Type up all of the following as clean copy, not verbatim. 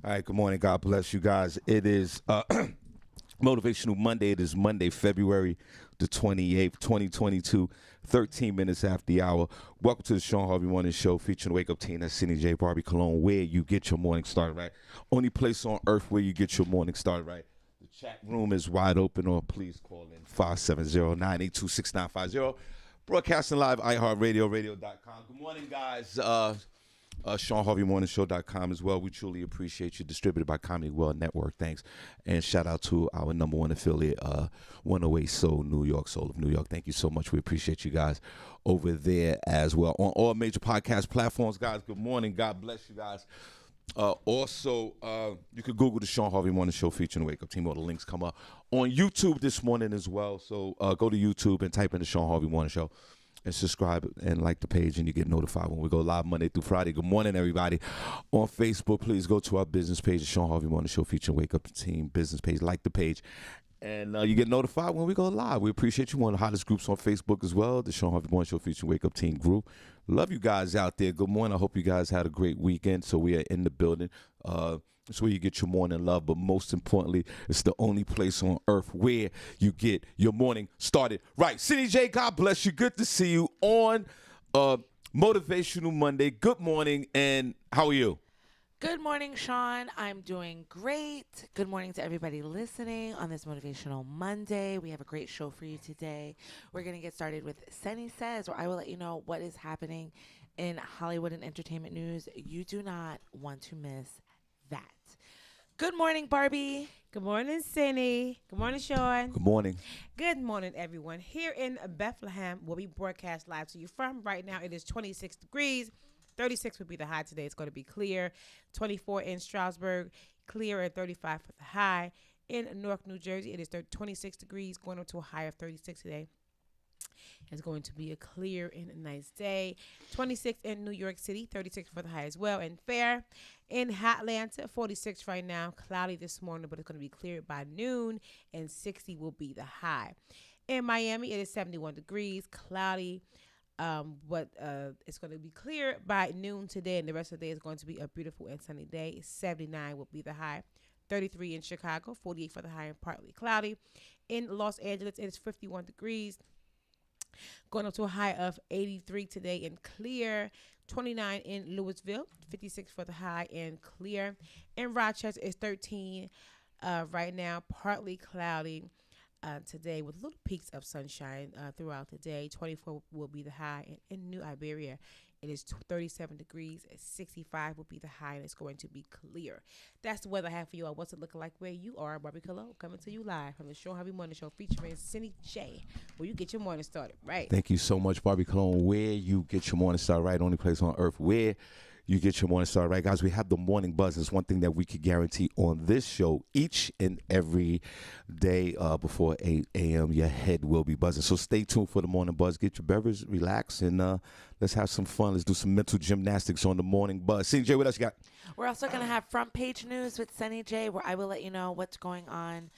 All right, good morning. God bless you guys. It is Motivational Monday. It is Monday, February the 28th, 2022, 13 minutes after the hour. Welcome to the Shawn Harvey Morning Show featuring the Wake Up Team. That's Senny, Barbi, where you get your morning started right. Only place on earth where you get your morning started right. The chat room is wide open, or please call in 570-982-6950. Broadcasting live, iHeartRadio, radio.com. Good morning, guys. ShawnHarveyMorningShow.com as well. We truly appreciate you. Distributed by Comedy World Network. Thanks. And shout out to our number one affiliate, 108 Soul New York, Soul of New York. Thank you so much. We appreciate you guys over there as well. On all major podcast platforms, guys, good morning. God bless you guys. Also, you could Google the Shawn Harvey Morning Show featuring the Wake Up Team. All the links come up on YouTube this morning as well. So go to YouTube and type in the Shawn Harvey Morning Show. And subscribe and like the page, and you get notified when we go live Monday through Friday. Good morning, everybody. On Facebook, please go to our business page, the Shawn Harvey Morning Show featuring Wake Up Team business page. Like the page, and you get notified when we go live. We appreciate you. One of the hottest groups on Facebook as well, the Shawn Harvey Morning Show featuring Wake Up Team group. Love you guys out there. Good morning. I hope you guys had a great weekend. So we are in the building. It's where you get your morning love, but most importantly, it's the only place on earth where you get your morning started right. Senny J, God bless you. Good to see you on Motivational Monday. Good morning, and how are you? Good morning, Shawn. I'm doing great. Good morning to everybody listening on this Motivational Monday. We have a great show for you today. We're going to get started with Senny Says, where I will let you know what is happening in Hollywood and entertainment news. You do not want to miss that. Good morning, Barbi. Good morning, Senny. Good morning, Shawn. Good morning. Good morning, everyone. Here in Bethlehem, where we broadcast live to you from right now, it is 26 degrees. 36 would be the high today. It's going to be clear. 24 in Stroudsburg, clear at 35 for the high. In Newark, New Jersey, it is 26 degrees, going up to a high of 36 today. It's going to be a clear and a nice day. 26 in New York City, 36 for the high as well. And fair in Atlanta, 46 right now. Cloudy this morning, but it's going to be clear by noon, and 60 will be the high. In Miami, it is 71 degrees, cloudy, but it's going to be clear by noon today, and the rest of the day is going to be a beautiful and sunny day. 79 will be the high. 33 in Chicago, 48 for the high and partly cloudy. In Los Angeles, it is 51 degrees. Going up to a high of 83 today and clear. 29 in Louisville, 56 for the high and clear. In Rochester, it's 13 right now, partly cloudy today with little peaks of sunshine throughout the day. 24 will be the high. And in New Iberia, it is 37 degrees. 65 will be the high, and it's going to be clear. That's the weather I have for you all. What's it looking like where you are? Barbi Colo coming to you live from the Shawn Harvey Morning Show featuring Senny J, where you get your morning started right. Thank you so much, Barbi Cologne, where you get your morning started right. Only place on earth where you get your morning started right. Guys, we have the morning buzz. It's one thing that we could guarantee on this show each and every day before 8 a.m. Your head will be buzzing. So stay tuned for the morning buzz. Get your beverage, relax, and let's have some fun. Let's do some mental gymnastics on the morning buzz. Senny J, what else you got? We're also going to have front page news with Senny J, where I will let you know what's going on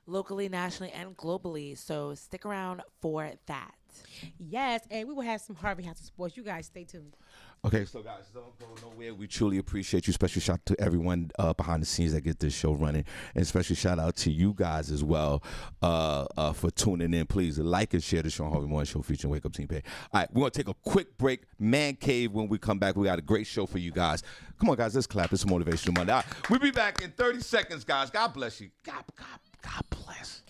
locally, nationally, and globally. So stick around for that. Yes, and we will have some Harvey House of Sports. You guys stay tuned. Okay, so guys, don't go nowhere. We truly appreciate you. Special shout out to everyone behind the scenes that get this show running. And special shout out to you guys as well for tuning in. Please like and share the Shawn Harvey Morning Show featuring Wake Up Team Pay. All right, we're going to take a quick break. Man Cave, when we come back, we got a great show for you guys. Come on, guys, let's clap. It's a Motivational Monday. All right, we'll be back in 30 seconds, guys. God bless you. God bless.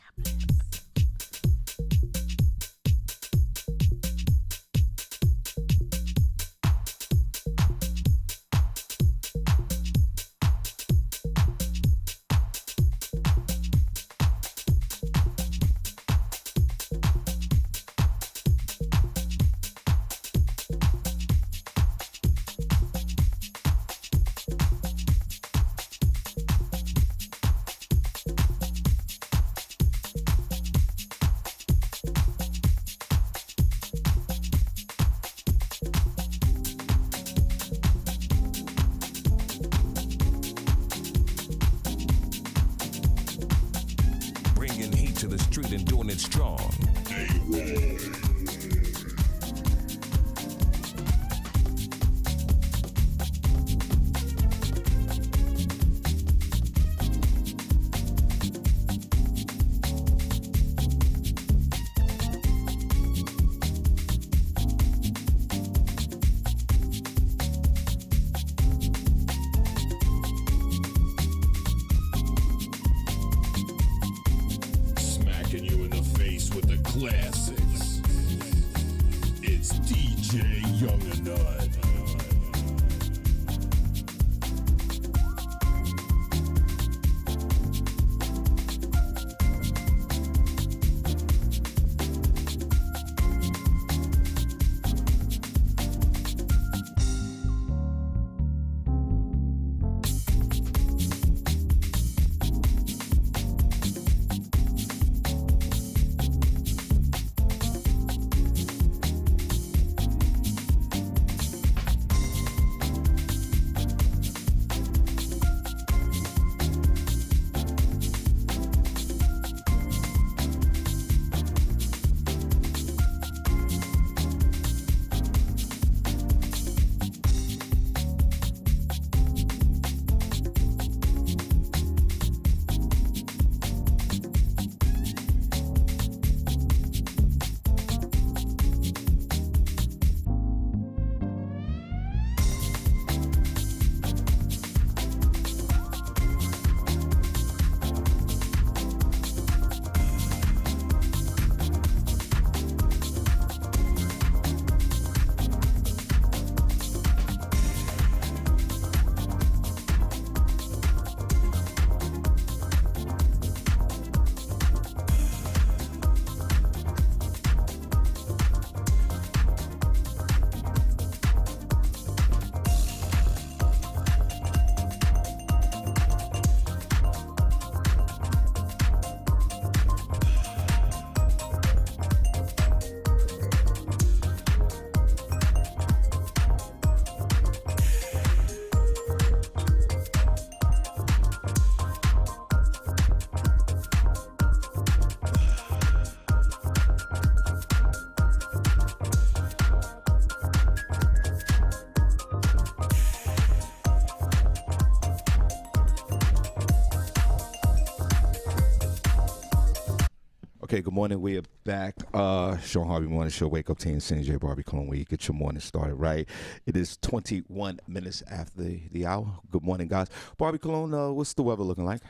DJ Young and Nut. Okay, good morning. We are back. Shawn Harvey Morning Show. Wake up, team. Senny J. Barbi Cologne, where you get your morning started right. It is 21 minutes after the hour. Good morning, guys. Barbi Cologne, what's the weather looking like?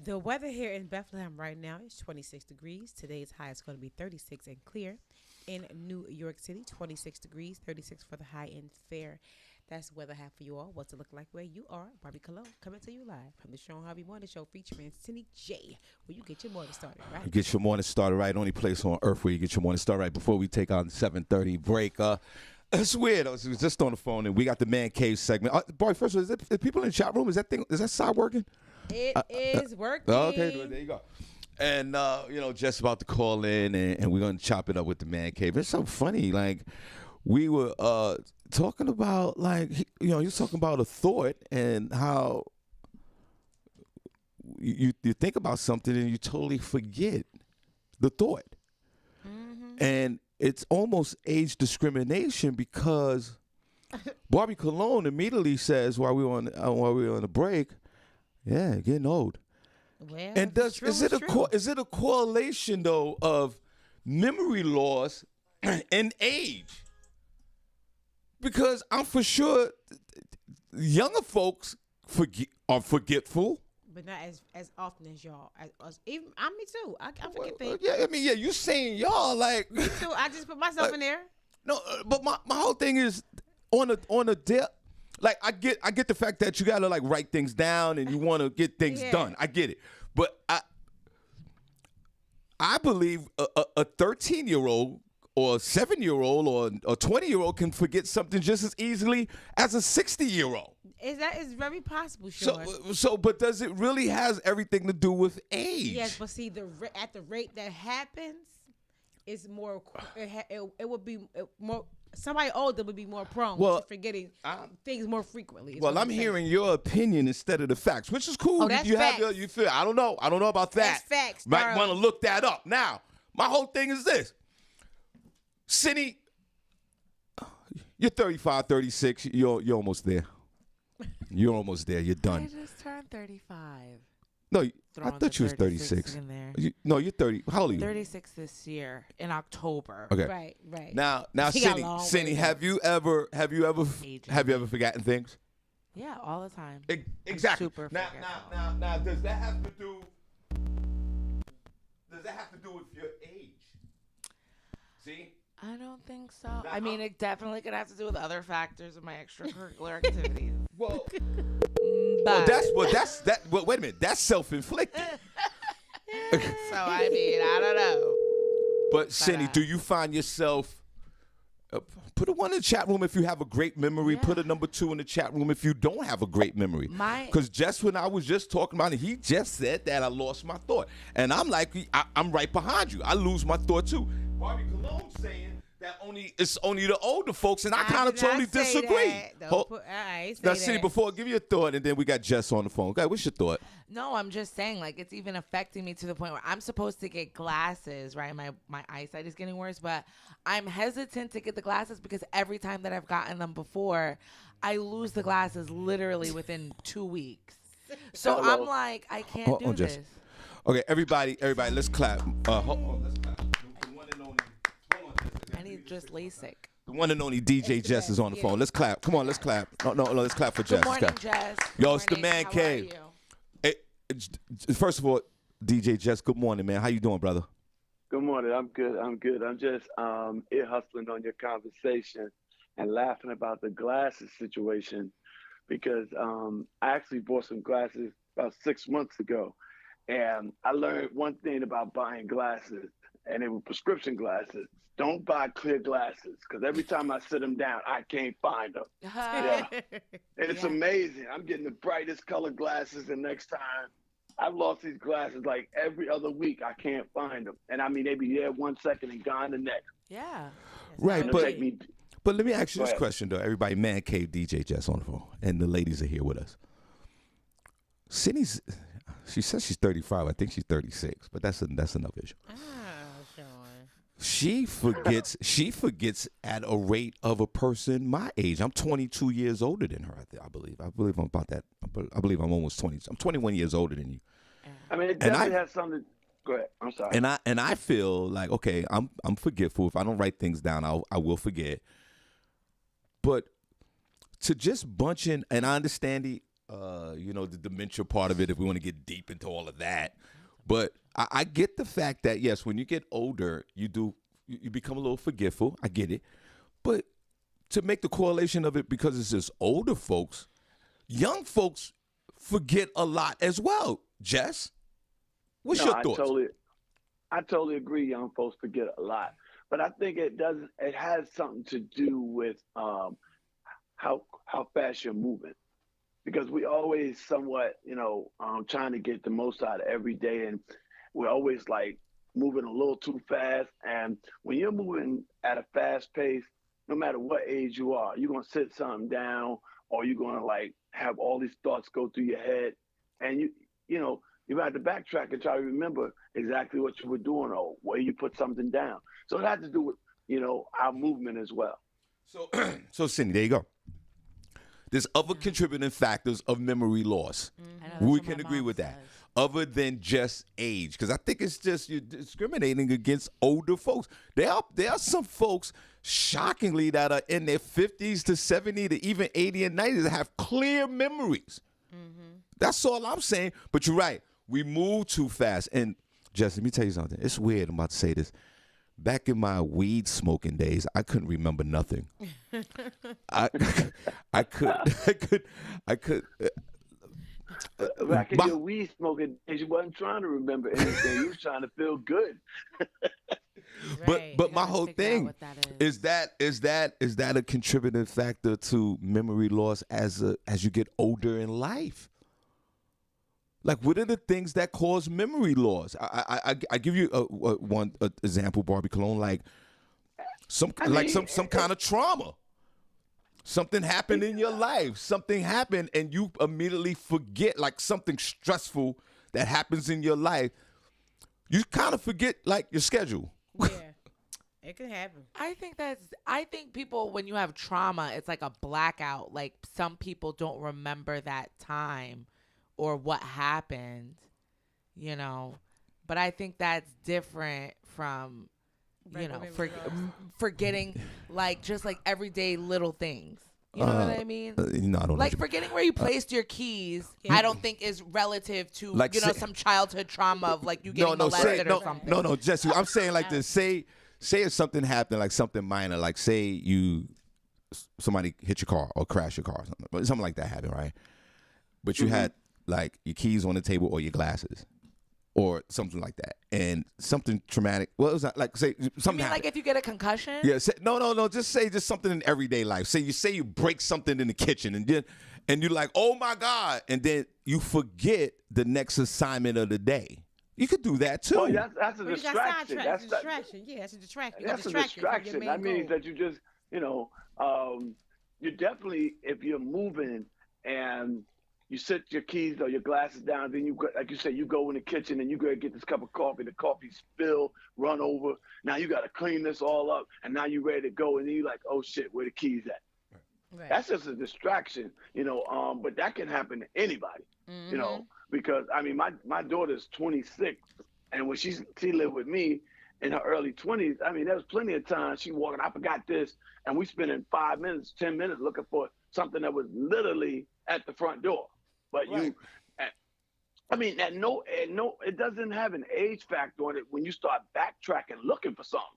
The weather here in Bethlehem right now is 26 degrees. Today's high is going to be 36 and clear. In New York City, 26 degrees, 36 for the high and fair. That's the weather I have for you all. What's it look like where you are? Barbi Cologne coming to you live from the Shawn Harvey Morning Show featuring Senny J, where you get your morning started right. Get your morning started right. Only place on earth where you get your morning started right. Before we take on 7:30 break, it's weird. I was just on the phone and we got the man cave segment. Barbi, first of all, is people in the chat room? Is that side working? It is working. Okay, there you go. And just about to call in and we're gonna chop it up with the man cave. It's so funny, like. We were talking about, like, you're talking about a thought and how you think about something and you totally forget the thought. Mm-hmm. And it's almost age discrimination because Barbi Cologne immediately says while we were on the break, yeah, getting old. Well, and is it a correlation though of memory loss and age? Because I'm for sure younger folks are forgetful. But not as often as y'all. Even me too. I forget things. You saying y'all like. Me too. I just put myself in there. No, but my whole thing is on a dip. Like I get the fact that you gotta like write things down and you want to get things done. I get it, but I believe a 13-year-old. Or a 7-year-old or a 20-year-old can forget something just as easily as a 60-year-old. It's very possible, Sean. But does it really has everything to do with age? Yes, but see, at the rate that happens, it's more. It would be more. Somebody older would be more prone to forgetting things more frequently. Well, I'm hearing your opinion instead of the facts, which is cool. Oh, that's facts. You feel? I don't know about that. That's facts. Might want to look that up. Now, my whole thing is this. Senny, you're 35, 36. You're almost there. You're almost there. You're done. I just turned 35. No, I thought you was 36. You're 30. How old are you? 36 this year in October. Okay. Right. Now, Senny, have you ever forgotten things? Yeah, all the time. Exactly. Super now, does that have to do with your age? See? I don't think so. I mean, it definitely could have to do with other factors of my extracurricular activities. Well, But wait a minute. That's self-inflicted. so I mean, I don't know. But Senny, do you find yourself? Put a 1 in the chat room if you have a great memory. Yeah. Put a number 2 in the chat room if you don't have a great memory. Because just when I was just talking about it, he just said that I lost my thought. And I'm like, I'm right behind you. I lose my thought too. Barbi Cologne saying that it's only the older folks, and I kind of totally disagree. Now, Senny, before, give you a thought, and then we got Jess on the phone. Okay, what's your thought? No, I'm just saying, like, it's even affecting me to the point where I'm supposed to get glasses, right? My eyesight is getting worse, but I'm hesitant to get the glasses because every time that I've gotten them before, I lose the glasses literally within 2 weeks. So I'm like, I can't do this. Okay, everybody, let's clap. Hold on, let's clap. The one and only. Hold on, Jess. I need just LASIK. The one and only DJ Jess is on the phone. Let's clap. Come on, let's clap. No, let's clap for Jess. Good morning, Jess. Yo, it's the man cave. How are you? First of all, DJ Jess, good morning, man. How you doing, brother? Good morning. I'm good. I'm just ear hustling on your conversation and laughing about the glasses situation because I actually bought some glasses about 6 months ago. And I learned one thing about buying glasses, and they were prescription glasses. Don't buy clear glasses because every time I sit them down, I can't find them. Yeah. It's amazing. I'm getting the brightest colored glasses, and next time I've lost these glasses like every other week. I can't find them. And I mean, they be there 1 second and gone the next. Yeah. Right, but let me ask you this question, though. Everybody, man cave DJ Jess on the phone, and the ladies are here with us. Senny's, she says she's 35. I think she's 36, but that's another issue. She forgets at a rate of a person my age. I'm 22 years older than her. I believe I'm about that. I believe I'm almost 20. I'm 21 years older than you. I mean, it definitely has something. Go ahead. I'm sorry. And I feel like, okay, I'm forgetful. If I don't write things down, I will forget. But to just bunch in, and I understand the dementia part of it. If we want to get deep into all of that, but I get the fact that, yes, when you get older, you become a little forgetful. I get it. But to make the correlation of it, because it's just older folks, young folks forget a lot as well. Jess, what's your thoughts? I totally agree. Young folks forget a lot. But I think it has something to do with how fast you're moving. Because we always somewhat, trying to get the most out of every day, and we're always like moving a little too fast. And when you're moving at a fast pace, no matter what age you are, you're gonna sit something down, or you're gonna like have all these thoughts go through your head, and you have to backtrack and try to remember exactly what you were doing or where you put something down. So it had to do with our movement as well. So Senny, there you go. There's other contributing factors of memory loss. We can agree with that. Other than just age. Because I think it's just you're discriminating against older folks. There are some folks, shockingly, that are in their 50s to 70 to even 80 and 90 that have clear memories. Mm-hmm. That's all I'm saying. But you're right. We move too fast. And, Jess, let me tell you something. It's weird. I'm about to say this. Back in my weed smoking days, I couldn't remember nothing. I could. Back in your weed smoking days, you wasn't trying to remember anything. You was trying to feel good. But my whole thing is that a contributing factor to memory loss as you get older in life? Like, what are the things that cause memory loss? I give you one example, Barbi Cologne, like some kind of trauma. Something happened in your life. Something happened, and you immediately forget, like something stressful that happens in your life. You kind of forget, like, your schedule. Yeah, it can happen. I think people, when you have trauma, it's like a blackout. Like, some people don't remember that time or what happened, but I think that's different from, forgetting like just like everyday little things. You know what I mean? No, I don't like forgetting where you placed your keys. I don't think is relative to like some childhood trauma of like you getting molested or something. No, Jesse, I'm saying like this. Say say if something happened, like something minor, like say somebody hit your car or crash your car or something like that happened, right? But you had like your keys on the table or your glasses or something like that, and something traumatic. Well, it was not, like say something. You mean happened. like if you get a concussion? Yeah. No. Just say something in everyday life. Say you break something in the kitchen, and you're like, oh my God, and then you forget the next assignment of the day. You could do that too. Well, that's a distraction. That's a distraction. Yeah, that's a distraction. That's a distraction. That means that you just, you definitely, if you're moving and you set your keys or your glasses down, then you go, like you said, you go in the kitchen and you go get this cup of coffee. The coffee spill, run over. Now you got to clean this all up, and now you're ready to go, and then you're like, oh shit, where the keys at? Right. That's just a distraction, but that can happen to anybody, because I mean, my daughter's 26, and when she lived with me in her early 20s, I mean, there was plenty of times she walking, I forgot this, and we spending 5 minutes, 10 minutes looking for something that was literally at the front door. But right. It doesn't have an age factor on it when you start backtracking looking for something.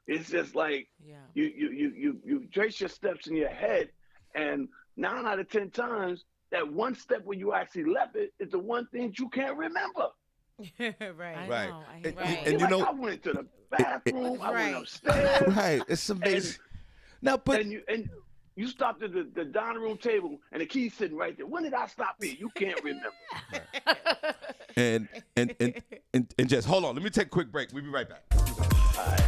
It's just like you trace your steps in your head, and 9 out of 10 times, that one step where you actually left it is the one thing you can't remember. Right. And I went to the bathroom, I went upstairs. Right, it's amazing. And you stopped at the dining room table, and the key's sitting right there. When did I stop here? You can't remember. and just hold on. Let me take a quick break. We'll be right back. All right.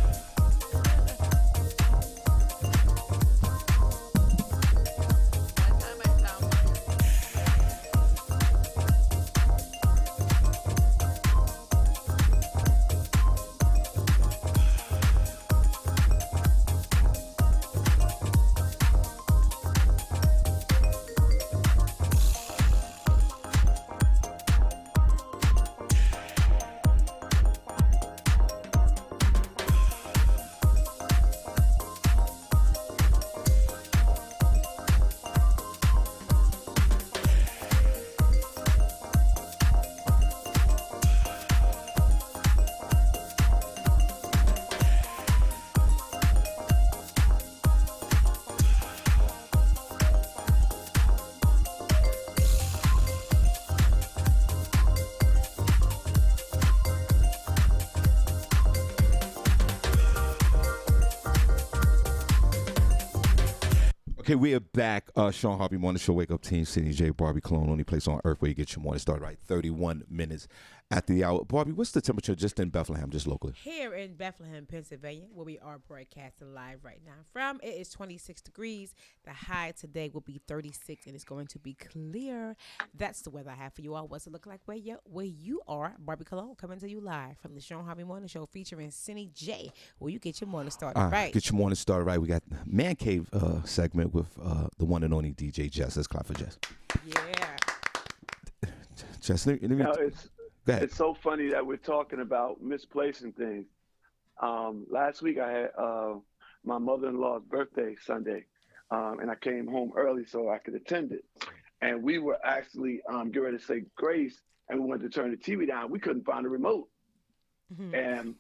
Okay, we are back. Shawn Harvey Morning Show, Wake Up Team, Senny J, Barbi Cologne, only place on earth where you get your morning started right 31 minutes at the hour. Barbi, what's the temperature just in Bethlehem, just locally? Here in Bethlehem, Pennsylvania, where we are broadcasting live right now from, it is 26 degrees. The high today will be 36, and it's going to be clear. That's the weather I have for you all. What's it look like where you are? Barbi Cologne coming to you live from the Shawn Harvey Morning Show featuring Senny J, where you get your morning started right. Get your morning started right. We got Man Cave segment with the one and only DJ Jess. Let's clap for Jess. Yeah. Jess, let me go ahead. It's so funny that we're talking about misplacing things. Last week I had my mother-in-law's birthday Sunday, and I came home early so I could attend it. And we were actually getting ready to say grace, and we wanted to turn the TV down. We couldn't find a remote. Mm-hmm. And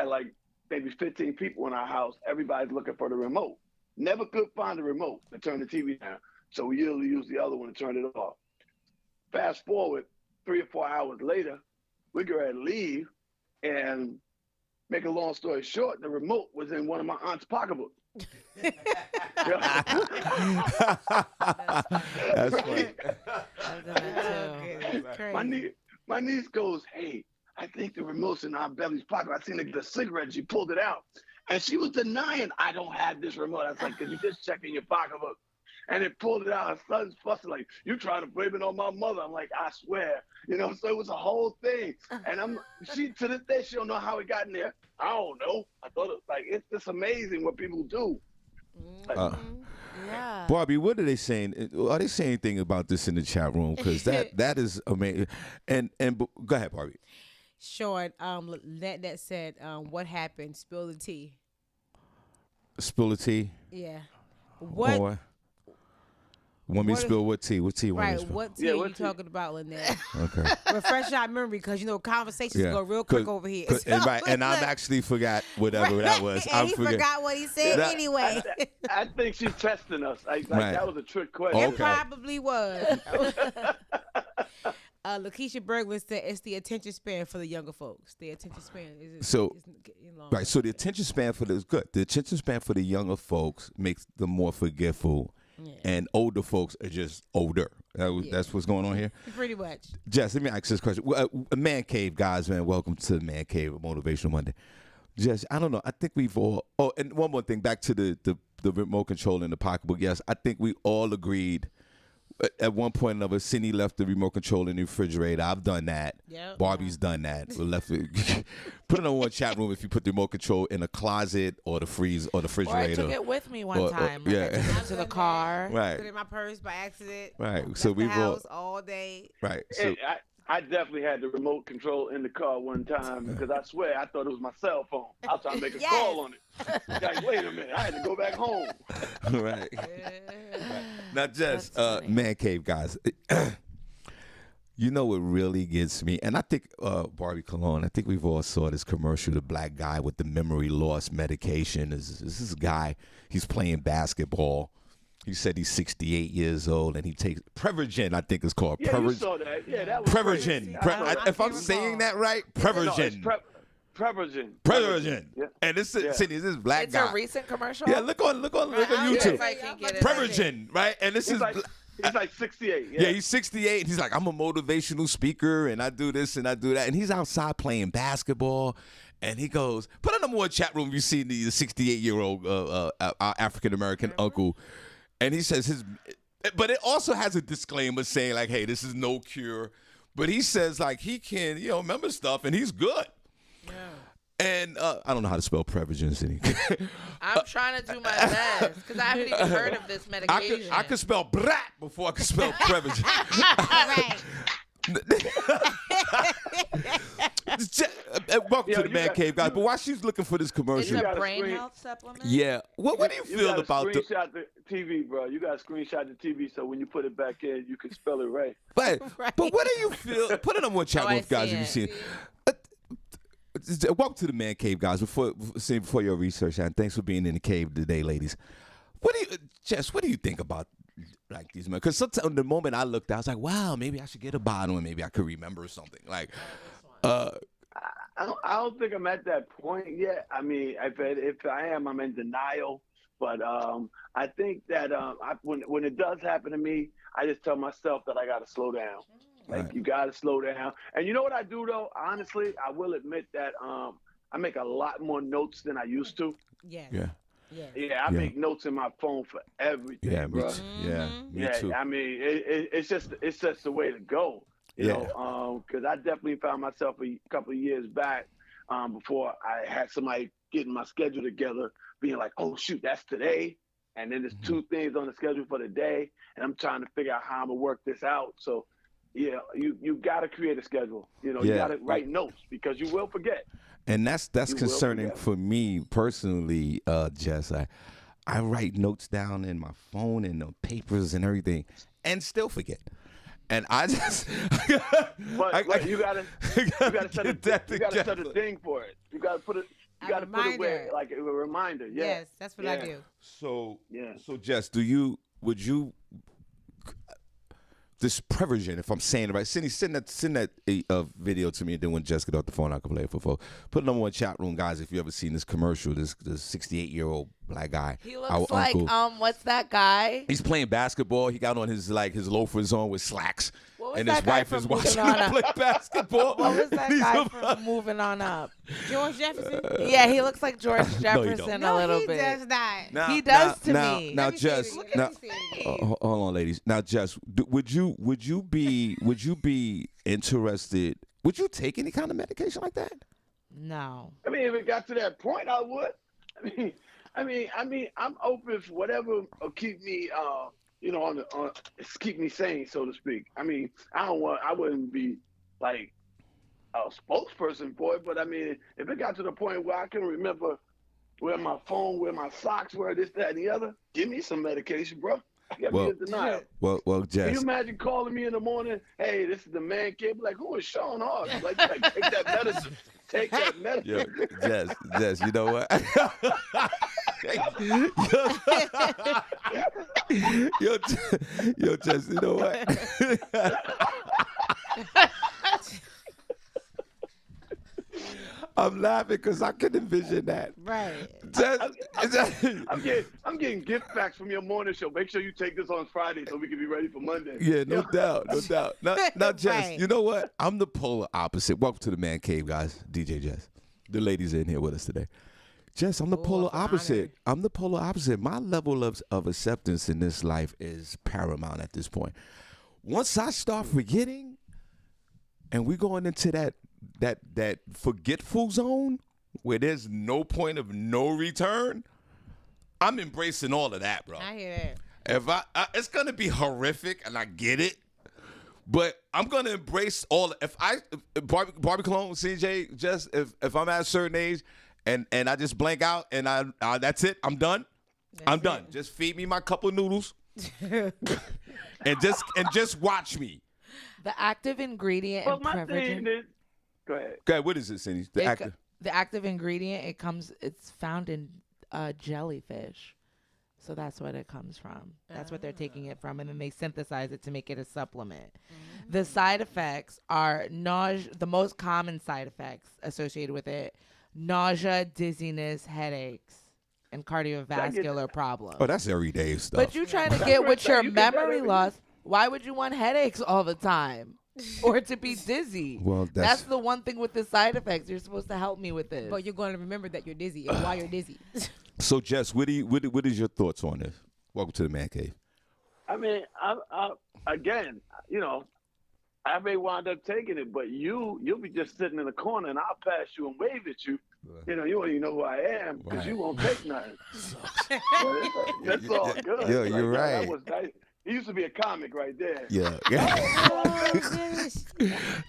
like maybe 15 people in our house, everybody's looking for the remote. Never could find the remote to turn the TV down. So we usually use the other one to turn it off. Fast forward 3 or 4 hours later, we get ready to leave, and make a long story short, the remote was in one of my aunt's pocketbooks. That's funny. My niece goes, hey, I think the remote's in Aunt Beverly's pocket. I seen the cigarette, and she pulled it out. And she was denying, I don't have this remote. I was like, because you just checked in your pocketbook. And it pulled it out. Her son's fussing like, you trying to blame it on my mother. I'm like, I swear. So it was a whole thing. And she to this day, she don't know how it got in there. I don't know. I thought it's just amazing what people do. Yeah. Barbi, what are they saying? Are they saying anything about this in the chat room? Because that is amazing. And go ahead, Barbi. Shawn, that said, what happened? Spill the tea. Spill the tea? Yeah. What? Want me to What spill what tea? What tea you want me Right, to spill? what tea Yeah, are what you tea? talking about, Lynette? Okay. Refresh our memory, because conversations go real quick over here. And, right, and I actually forgot whatever that was. And he forget- forgot what he said That- anyway. I think she's testing us. Like Right. that was a trick question. It Okay. probably was. Lakeisha Berglund said it's the attention span for the younger folks. The attention span is So, getting longer. Right, so the attention span for is good. The attention span for the younger folks makes them more forgetful, and older folks are just older. That's what's going on here. Pretty much. Jess, let me ask this question. Man Cave, guys, man, welcome to Man Cave Motivational Monday. Jess, I don't know. I think we've all. Oh, and one more thing, back to the remote control in the pocketbook. Yes, I think we all agreed. At one point or another, Senny left the remote control in the refrigerator. I've done that. Yep. Barbie's done that. We left it. Put it on one chat room if you put the remote control in a closet or the freeze or the Or I refrigerator. took it with me one Or- time. yeah. Like I took it to the car. Put it Right, in my purse by accident. right. Left So the we've all house all day. right. So Hey, I definitely had the remote control in the car one time because I swear I thought it was my cell phone. I was trying to make a Yes. call on it. Like, wait a minute, I had to go back home. right. Now, Jess, That's funny. Man Cave, guys. You know what really gets me, and I think Barbie Cologne. I think we've all saw this commercial. The black guy with the memory loss medication. Is this guy? He's playing basketball. He said he's 68 years old, and he takes Prevagen. I think it's called Yeah, you saw that. Yeah, that was crazy. Prevagen. I saw that. If I'm can't saying recall. that right, No, it's Prevagen. Prevagen. Prevagen. Yeah. And this Yeah. is this black It's guy. a recent commercial. Yeah, look on I don't know YouTube. if I can get it. Prevagen, right? And this He's is. like 68. Yeah, he's 68. He's like, I'm a motivational speaker, and I do this and I do that. And he's outside playing basketball, and he goes, put on the more chat room. You see the 68-year-old African American uncle, and he says but it also has a disclaimer saying like, hey, this is no cure, but he says like he can, remember stuff, and he's good. Yeah. And I don't know how to spell Prevagen, Senny. I'm trying to do my best because I haven't even heard of this medication. I could spell brat before I could spell Prevagen. Right. Welcome to the you Man got- Cave, guys. But while she's looking for this It's commercial, You a gotta brain screen- health supplement. yeah. What do you feel gotta about the? screenshot the TV, bro? You got to screenshot the TV so when you put it back in, you can spell it right. But, Right. but what do you feel? Put it on one chat Oh, room, I guys, see if you see it. it. Welcome to the Man Cave, guys. Before your research, and thanks for being in the cave today, ladies. Jess? What do you think about like these men? Because sometimes the moment I looked, I was like, wow, maybe I should get a bottle, and maybe I could remember something. Like, I don't think I'm at that point yet. I mean, if I am, I'm in denial. But I think that when it does happen to me, I just tell myself that I got to slow down. Like, Right. you got to slow down. And you know what I do, though? Honestly, I will admit that I make a lot more notes than I used to. Yes. yeah, Yes. Yeah, I make notes in my phone for everything, yeah, bro. me Yeah, too. I mean, it's just the way to go. You Yeah. know, because I definitely found myself a couple of years back before I had somebody getting my schedule together, being like, "Oh shoot, that's today," and then there's two things on the schedule for the day, and I'm trying to figure out how I'm gonna work this out. So, yeah, you got to create a schedule. You Yeah. got to write notes because you will forget. And that's You will concerning forget. for me personally, Jess. I write notes down in my phone and the papers and everything, and still forget. And I just, But you gotta set a get that set a together. thing for it. You gotta put it. You A gotta put it where reminder. like a reminder. Yeah. Yes, that's what I Yeah. do. So Yeah. So Jess, would you this Prevagen, if I'm saying it right, Senny, send that video to me, and then when Jess get off the phone, I can play it for folks. Put it on one chat room, guys. If you ever seen this commercial, this 68-year-old black guy, He our looks like uncle. what's that guy? He's playing basketball. He got on his loafers on with slacks, What was and that his guy wife from is watching Moving him On play Up? basketball. What was that He's guy about- from Moving On Up? George Jefferson? Yeah, he looks like George he Jefferson don't. a little he bit. does not. Now- He does to now- me. Now, Let me see it Jess, again. now, Let me see it again. hold on, ladies. Now, Jess, would you be interested? Would you take any kind of medication like that? No. I mean, if it got to that point, I would. I mean, I'm open for whatever will keep me, keep me sane, so to speak. I mean, I wouldn't be like a spokesperson for it, but I mean, if it got to the point where I can remember where my phone, where my socks were, this, that, and the other, give me some medication, bro. got Well- me in denial. Well, Can you Jess. imagine calling me in the morning? Hey, this is the man kid. Like, who is Shawn Harvey? Like, take that medicine. Take that Yo, medicine. Jess, you know what? yo, Jess, you know what? I'm laughing because I can envision that. Right. I'm getting gift packs from your morning show. Make sure you take this on Friday so we can be ready for Monday. Yeah, no doubt. Now, Jess, Right. you know what? I'm the polar opposite. Welcome to the Man Cave, guys. DJ Jess. The ladies are in here with us today. Jess, I'm the Oh, polar I'm opposite. honored. I'm the polar opposite. My level of acceptance in this life is paramount at this point. Once I start forgetting, and we're going into that forgetful zone where there's no point of no return, I'm embracing all of that, bro. I hear that. If it's gonna be horrific, and I get it, but I'm gonna embrace all. If Barbi Cologne, CJ, just if I'm at a certain age, and I just blank out, and I that's it, I'm done. I'm done. Just feed me my cup of noodles, and just watch me. The active ingredient But in my beverage. thing is, go ahead. Okay, what is it, Senny? The actor. The active ingredient it's found in jellyfish, so that's what it comes from. That's what they're taking it from, and then they synthesize it to make it a supplement. The side effects are nausea. The most common side effects associated with it: nausea, dizziness, headaches, and cardiovascular problems. Oh, that's everyday stuff. But you trying to get with your You get that memory every loss. Why would you want headaches all the time? Or to be dizzy? Well, that's the one thing with the side effects. You're supposed to help me with this. But you're going to remember that you're dizzy and why you're dizzy. So, Jess, what is your thoughts on this? Welcome to the Man Cave. I mean, again, I may wind up taking it, but you'll be just sitting in the corner, and I'll pass you and wave at you. You won't even know who I am because you won't take nothing. That's all good. Yeah, you're right. That was nice. He used to be a comic right there. Yeah.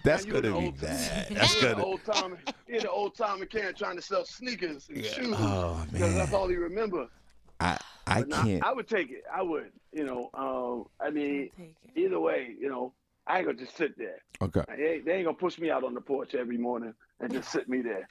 That's Now you gonna an be old- bad. He That's an gonna. old Tommy. He an old Tommy can trying to sell sneakers and shoes. Oh Because man, that's all he remember. I But nah, can't. I would take it. I would. I mean, Take it. either way, I ain't gonna just sit there. Okay. They ain't gonna push me out on the porch every morning and just sit me there.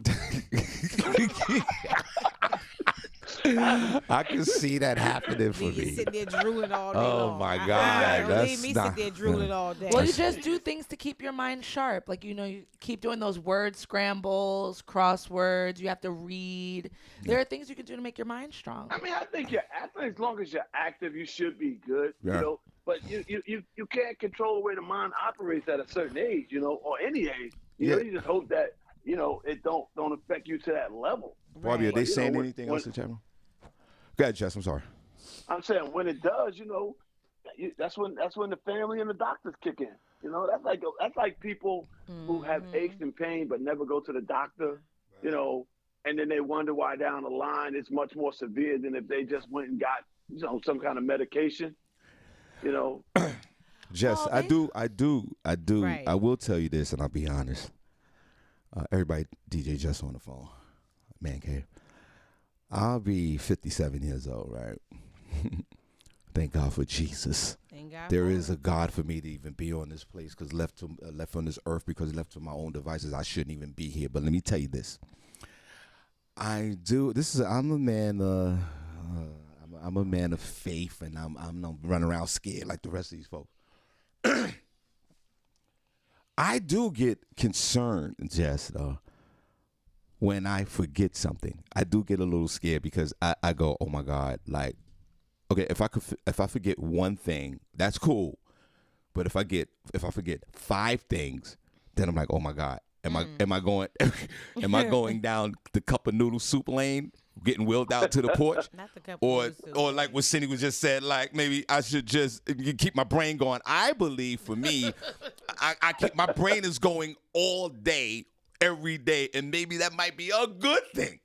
I can see that happening for Leave you me. sitting there drooling all day Oh, long. my Don't God, that's leave me not- sit there drooling all day. Well, you just do things to keep your mind sharp. Like, you keep doing those word scrambles, crosswords. You have to read. There are things you can do to make your mind strong. I mean, I think as long as you're active, you should be good. Yeah. But you can't control the way the mind operates at a certain age, or any age. Yeah. You just hope that it don't affect you to that level. Barbie, are they But, saying when- anything when- else in chat room? Go ahead, Jess. I'm sorry. I'm saying when it does, that's when the family and the doctors kick in. That's like people who have aches and pain but never go to the doctor. And then they wonder why down the line it's much more severe than if they just went and got some kind of medication. Jess, Well, I they- do. Right. I will tell you this, and I'll be honest. Everybody, DJ Jess on the phone. Man cave. I'll be 57 years old, right? Thank God for Jesus. Thank God There for is it. a God for me to even be on this place, because left on this earth, because left to my own devices, I shouldn't even be here. But let me tell you this. I'm a man. I'm a man of faith, and I'm not running around scared like the rest of these folks. I do get concerned, Jess, when I forget something. I do get a little scared because I go, oh my God, like, okay, if I forget one thing, that's cool. But if I forget 5 things, then I'm like, oh my God, am I going down the cup of noodle soup lane, getting wheeled out to the porch? Not the cup Or of soup. or like what Senny was just said, like maybe I should just keep my brain going. I believe for me, I keep my brain is going all day, every day, and maybe that might be a good thing.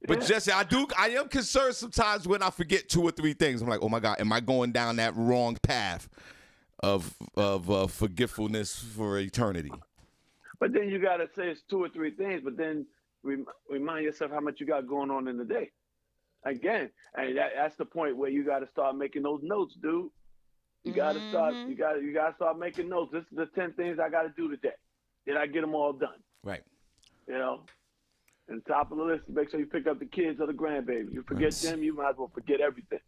But Jesse, I am concerned sometimes when I forget 2 or 3 things. I'm like, oh my God, am I going down that wrong path of forgetfulness for eternity? But then you got to say it's 2 or 3 things, but then remind yourself how much you got going on in the day. again, and that's the point where you got to start making those notes, dude. You got to start. You got to start making notes. This is the 10 things I got to do today. Did I get them all done? Right. You know, and top of the list, make sure you pick up the kids or the grandbabies. You forget them, you might as well forget everything.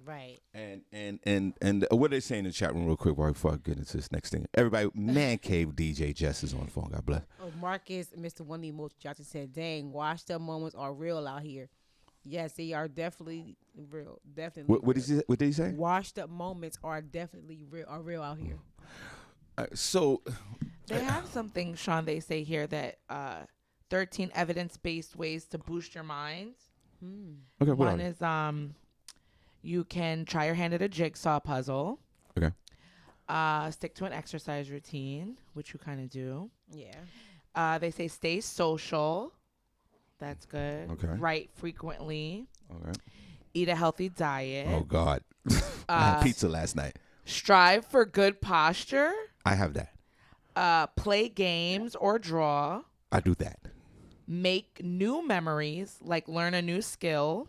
Right. And what are they saying in the chat room real quick before I get into this next thing? Everybody, Man Cave DJ Jess is on the phone. God bless. Oh, Marcus, Mr. Wendy Moulton Johnson said, "Dang, washed up moments are real out here." Yes, they are definitely real. Definitely. What did he say? Washed up moments are definitely real out here. So They have something, Sean, they say here that 13 evidence-based ways to boost your mind. okay, One is you can try your hand at a jigsaw puzzle. Okay. Stick to an exercise routine, which you kind of do. Yeah. They say stay social. That's good. Okay. Write frequently. Okay. Eat a healthy diet. Oh God, I had pizza last night. Strive for good posture. I have that. Play games or draw. I do that. Make new memories, like learn a new skill.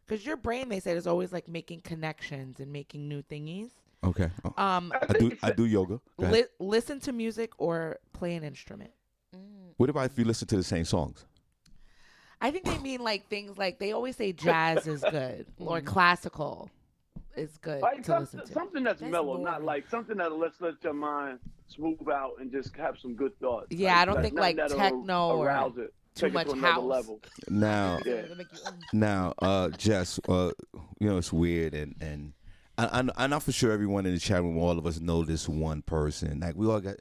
Because your brain, they said, is always like making connections and making new thingies. Okay. I do yoga. Go ahead. Listen to music or play an instrument. What about if you listen to the same songs? I think they mean like things like they always say jazz is good or classical is good Like to listen to. something that's mellow, boring. not like something that let your mind smooth out and just have some good thoughts. Yeah, I don't think nothing like that'll techno or arouse it, too take it much to another house. level. Now, Yeah. Jess, it's weird, and I know for sure everyone in the chat room, all of us know this one person. Like we all got,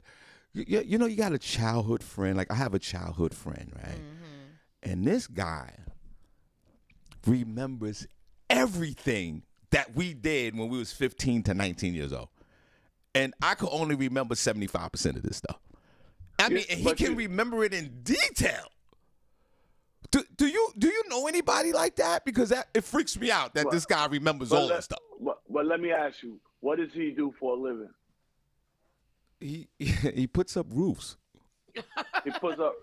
you got a childhood friend. Like I have a childhood friend, right? And this guy remembers everything that we did when we was 15 to 19 years old, and I could only remember 75% of this stuff. I mean, and he can remember it in detail. Do you know anybody like that? Because it freaks me out that this guy remembers all that stuff. But let me ask you, what does he do for a living? He puts up roofs. He puts up.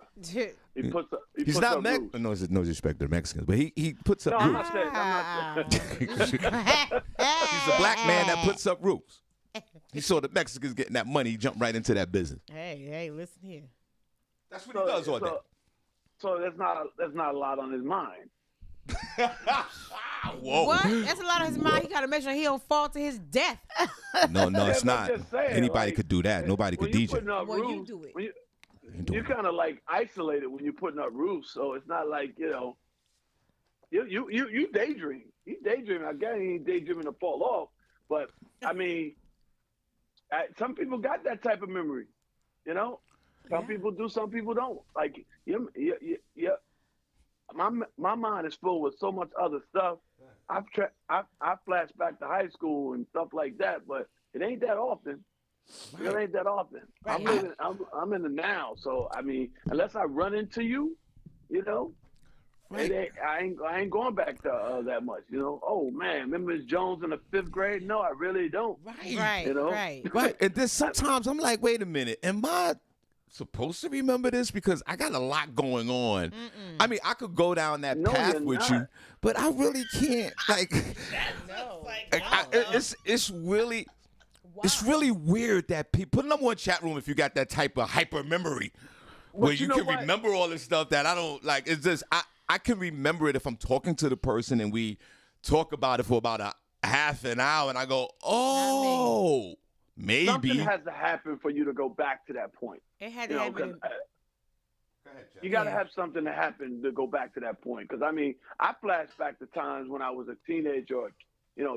He's not Mexican. No disrespect to the Mexicans, but he puts up No, I'm roofs. not saying. He's a black man that puts up roofs. He saw the Mexicans getting that money. He jumped right into that business. Hey, listen here. That's what he does all day. So there's not a lot on his mind. Whoa. What? That's a lot of his mind. He got to make sure he don't fall to his death. No, it's I'm not. just saying, Anybody like, could do that. Nobody could when you DJ. putting up Well, you roofs, do it. when you kind of like isolated when you're putting up roofs, so it's not like you daydream. You daydream. Again, he ain't daydreaming to fall off, but I mean, some people got that type of memory. Some people do, some people don't. Like my mind is full with so much other stuff. I flash back to high school and stuff like that, but it ain't that often. Right. It ain't that often. Right. I'm in the now, so I mean, unless I run into you, Right. I ain't going back to that much. Oh man, remember Ms. Jones in the 5th grade? No, I really don't. Right. Right. And then sometimes I'm like, wait a minute, am I supposed to remember this? Because I got a lot going on. I mean, I could go down that path with you, but I really can't. Like, it's really. Wow. It's really weird that people. Put a number one chat room if you got that type of hyper memory where you can remember all this stuff that I don't like. It's just I can remember it if I'm talking to the person and we talk about it for about a half an hour and I go, oh, maybe something has to happen for you to go back to that point. It had to happen. Go ahead, you got to have something to happen to go back to that point. Because I mean, I flash back to times when I was a teenager or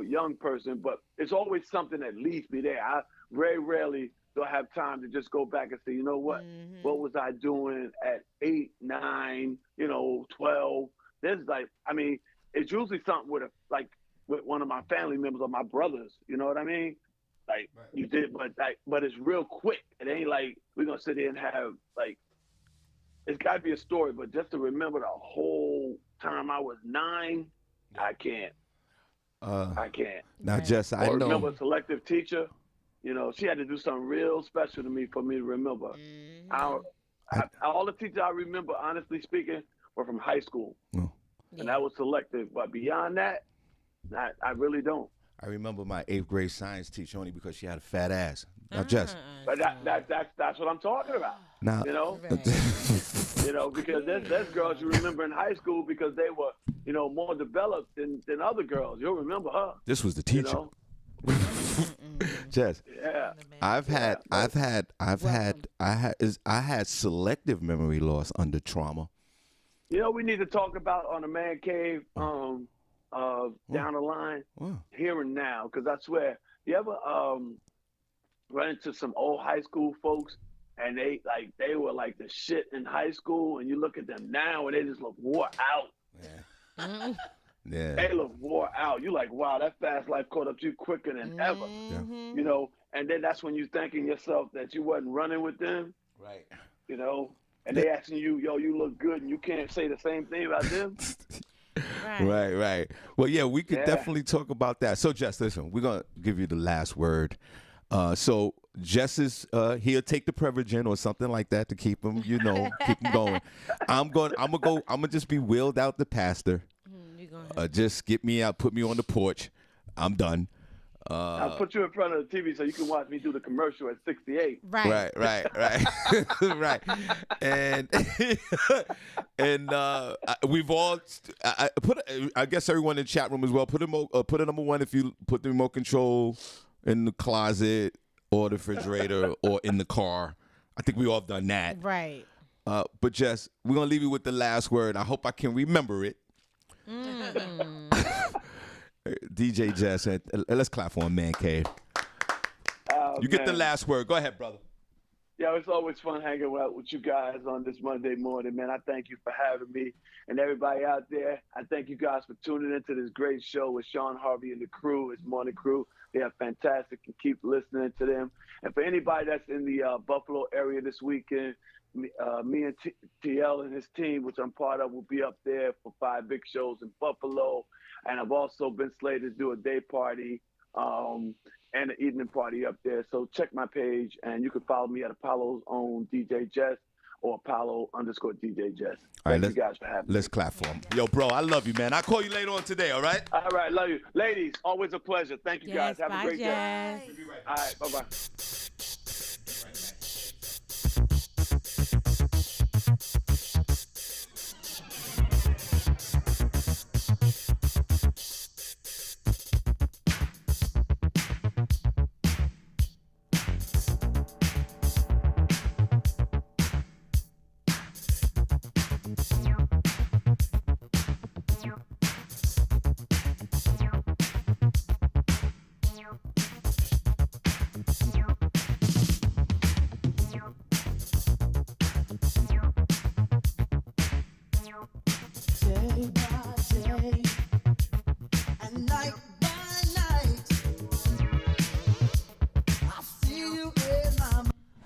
young person, but it's always something that leads me there. I very rarely do I have time to just go back and say, you know what? What was I doing at 8, 9, 12? There's it's usually something with one of my family members or my brothers. You know what I mean? Like you did, but it's real quick. It ain't like we're gonna sit here and have it's got to be a story. But just to remember the whole time I was 9, I can't. I can't. Now, Jess, I know. Remember a selective teacher? She had to do something real special to me for me to remember. All the teachers I remember, honestly speaking, were from high school. and that was selective. But beyond that, I really don't. I remember my 8th grade science teacher only because she had a fat ass. Now, Jess. But that's what I'm talking about. Now, You know, Right. you know, because there's girls you remember in high school because they were, you know, more developed than other girls. You'll remember her. this was the You teacher. know, Jess. yeah. I had selective memory loss under trauma. You know, we need to talk about on the man cave down the line, Wow. here and now, because I swear, you ever run into some old high school folks and they were like the shit in high school, and you look at them now and they just look wore out. Yeah. Yeah. They look wore out. You like, wow, that fast life caught up to you quicker than ever. You know, and then that's when you thanking yourself that you wasn't running with them. Right. You know, and they asking you, yo, you look good, and you can't say the same thing about them. Right. Well, yeah, we could Yeah. definitely talk about that. So, Jess, listen, we're gonna give you the last word. So Jess is he'll take the Prevagen or something like that to keep him, keep him going. I'm gonna just be wheeled out the pastor. Just get me out, put me on the porch. I'm done. I'll put you in front of the TV so you can watch me do the commercial at 68. Right. Right. And we've all I guess everyone in the chat room as well. Put a number 1 if you put the remote control in the closet or the refrigerator or in the car. I think we all have done that. Right. But Jess, we're gonna leave you with the last word. I hope I can remember it. DJ Jess, and let's clap for him, man cave. You get the last word. Go ahead, brother. Yeah, it's always fun hanging out with you guys on this Monday morning, man. I thank you for having me, and everybody out there. I thank you guys for tuning into this great show with Shawn Harvey and the crew, his morning crew. They are fantastic, and keep listening to them. And for anybody that's in the Buffalo area this weekend, me and TL and his team, which I'm part of, will be up there for 5 big shows in Buffalo. And I've also been slated to do a day party and an evening party up there. So check my page, and you can follow me at Apollo's own DJ Jess or Apollo_DJ Jess. Thank you guys for having me. Let's clap for him. Yo, bro, I love you, man. I'll call you later on today, all right? All right, love you. Ladies, always a pleasure. Thank you guys. Have a great day. All right, bye-bye.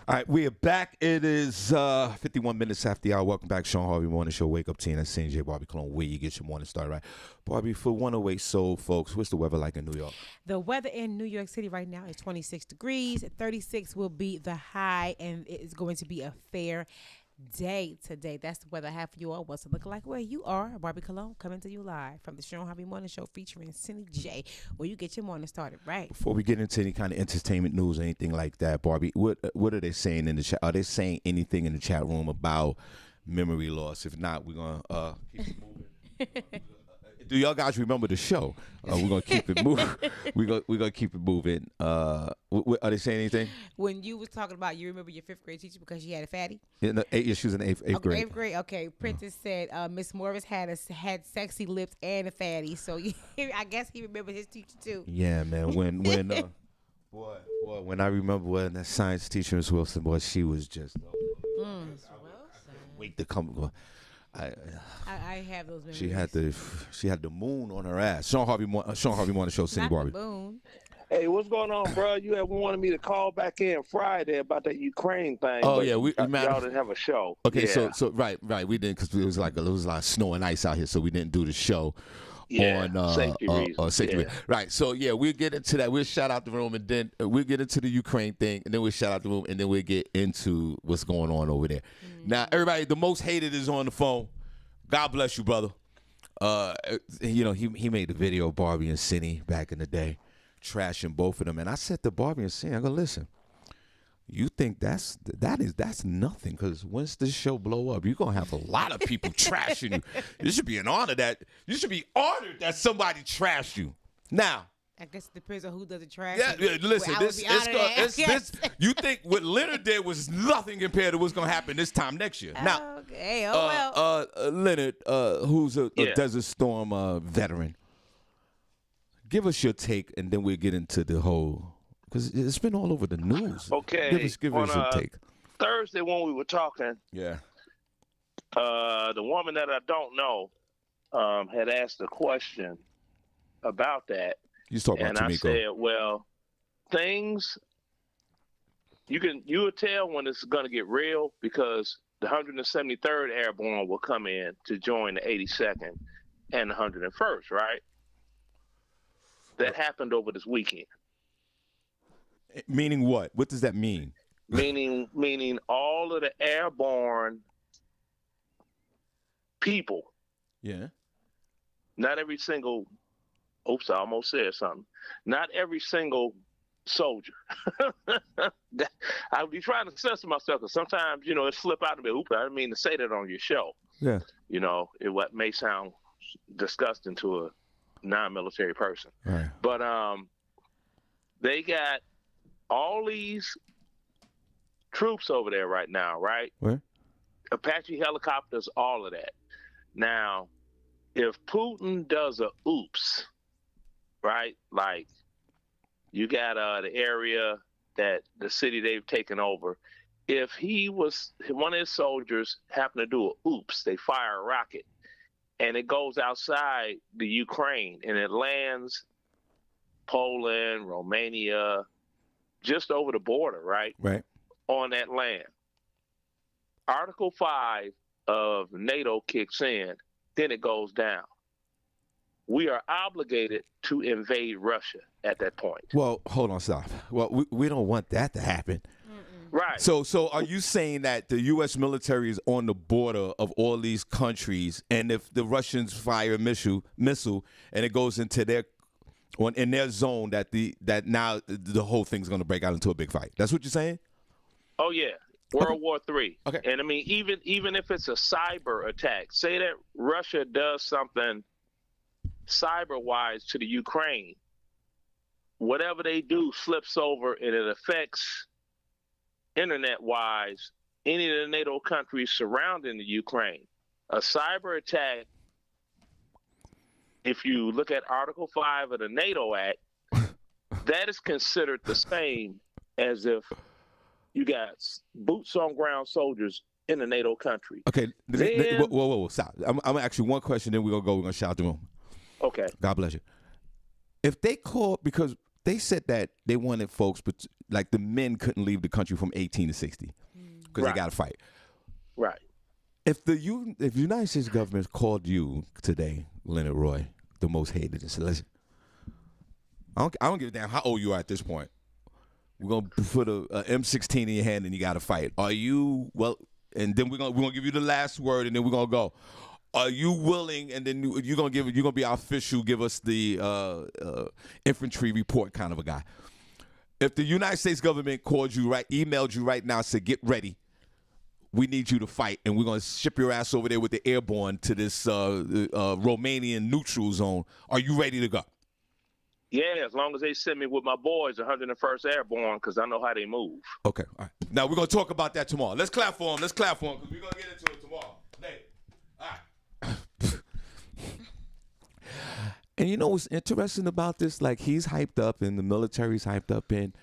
All right, we are back. It is 51 minutes after the hour. Welcome back, Shawn Harvey Morning Show. Wake up, Tina, Senny J, Barbi Cologne, where you get your morning started, right? Barbi, for 108 Soul, folks, what's the weather like in New York? The weather in New York City right now is 26 degrees. 36 will be the high, and it is going to be a fair day today. That's the weather I have for you all. What's it look like where you are? Barbi Cologne coming to you live from the Shawn Harvey Morning Show featuring Senny J, where you get your morning started, right? Before we get into any kind of entertainment news or anything like that, Barbi, what are they saying in the chat? Are they saying anything in the chat room about memory loss? If not, we're gonna keep it moving. Do y'all guys remember the show? We're gonna keep it moving. We're gonna keep it moving. Are they saying anything? When you was talking about, you remember your 5th grade teacher because she had a fatty? In the she was in eighth grade. 8th grade. Okay. Princess said Miss Morris had sexy lips and a fatty. So I guess he remembered his teacher too. Yeah, man. When boy, when I remember when that science teacher, Miss Wilson, boy, she was just wait to come. I have those memories. She had the moon on her ass. Shawn Harvey Morning Show, Senny Barbi. Hey, what's going on, bro? You wanted me to call back in Friday about that Ukraine thing. Oh yeah, y'all didn't have a show. Okay, yeah. so right, we didn't because it was like a lot of snow and ice out here, so we didn't do the show. Yeah, on safety reasons. Reasons. Right. So yeah, we'll get into that. We'll shout out the room, and then we'll get into the Ukraine thing, and then we'll shout out the room, and then we'll get into what's going on over there. Now, everybody, the most hated is on the phone. God bless you, brother. he made a video of Barbi and Senny back in the day, trashing both of them. And I said to Barbi and Senny, I go, listen, you think that's nothing, because once this show blow up, you're gonna have a lot of people trashing you. You should be honored that somebody trashed you. Now, I guess it depends on who does the trash. yeah, listen, this you think what Leonard did was nothing compared to what's gonna happen this time next year. Now, okay, Leonard, who's a Desert Storm veteran, give us your take, and then we'll get into the whole, because it's been all over the news. Okay, give us your take. Thursday when we were talking, Yeah, the woman that I don't know had asked a question about that. You talking about And Tamiko. I said, well, things you will tell when it's going to get real, because the 173rd Airborne will come in to join the 82nd and the 101st, right? That happened over this weekend. Meaning what? What does that mean? Meaning all of the airborne people. Yeah. Not every single. Oops, I almost said something. Not every single soldier. I'll be trying to censor myself, because sometimes, it slip out of me. Oops, I didn't mean to say that on your show. Yeah. What may sound disgusting to a non-military person. Right. But they got all these troops over there right now, right? What? Apache helicopters, all of that. Now, if Putin does a oops, right? Like, you got the area that the city they've taken over. If one of his soldiers happened to do a oops, they fire a rocket, and it goes outside the Ukraine, and it lands Poland, Romania, just over the border, right? Right. On that land. Article 5 of NATO kicks in, then it goes down. We are obligated to invade Russia at that point. Well, hold on, stop. Well, we don't want that to happen. Right. So are you saying that the U.S. military is on the border of all these countries, and if the Russians fire a missile, and it goes into in their zone, that now the whole thing's going to break out into a big fight? That's what you're saying? Oh yeah, World War III. Okay. And I mean, even if it's a cyber attack, say that Russia does something cyber-wise to the Ukraine, whatever they do slips over and it affects internet-wise any of the NATO countries surrounding the Ukraine. A cyber attack, if you look at Article 5 of the NATO Act, that is considered the same as if you got boots on ground soldiers in a NATO country. Okay. Whoa, stop. I'm going to ask you one question, then we're going to shout out the room. Okay. God bless you. If they call, because they said that they wanted folks, but like the men couldn't leave the country from 18 to 60 because they got to fight. Right. If the United States government called you today, Leonard Roy, the most hated, and said, listen, I don't give a damn how old you are at this point. We're going to put a M16 in your hand and you got to fight. Are you, and then we're gonna give you the last word, and then we're going to go. Are you willing? And then you're gonna be our official, give us the infantry report kind of a guy. If the United States government called you emailed you right now, said get ready, we need you to fight, and we're gonna ship your ass over there with the airborne to this Romanian neutral zone. Are you ready to go? Yeah, as long as they send me with my boys, 101st Airborne, because I know how they move. Okay, all right. Now we're gonna talk about that tomorrow. Let's clap for him. Because we're gonna get into it tomorrow. Hey, all right. And you know what's interesting about this? Like, he's hyped up and the military's hyped up, and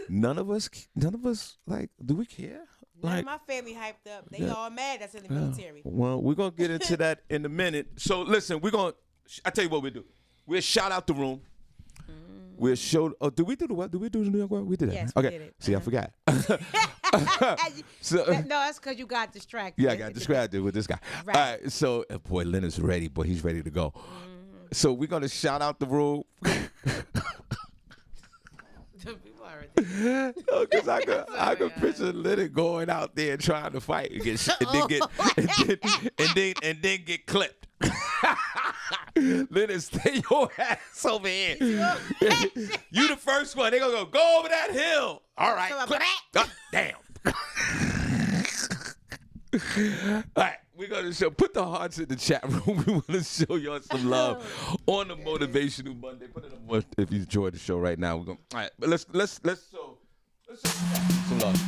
none of us like, do we care? None of my family hyped up. They all mad that's in the military. Well, we're going to get into that in a minute. So, listen, I tell you what we do. We'll shout out the room. We'll show, did we do the what? Did we do the New York World? We did it. Yes, okay. we did it. See, I forgot. No, that's because you got distracted. Yeah, I got distracted with this guy. Right. All right, so, boy, Leonard's ready. Boy, he's ready to go. So we're going to shout out the room. Because I could picture Leonard going out there trying to fight and then get clipped. Lennon, stay your ass over here. You the first one. They gonna go over that hill. All right. Damn. All right, we're gonna put the hearts in the chat room. We want to show y'all some love on the Motivational Monday. Put it up if you enjoyed the show right now. We're gonna but let's show some love.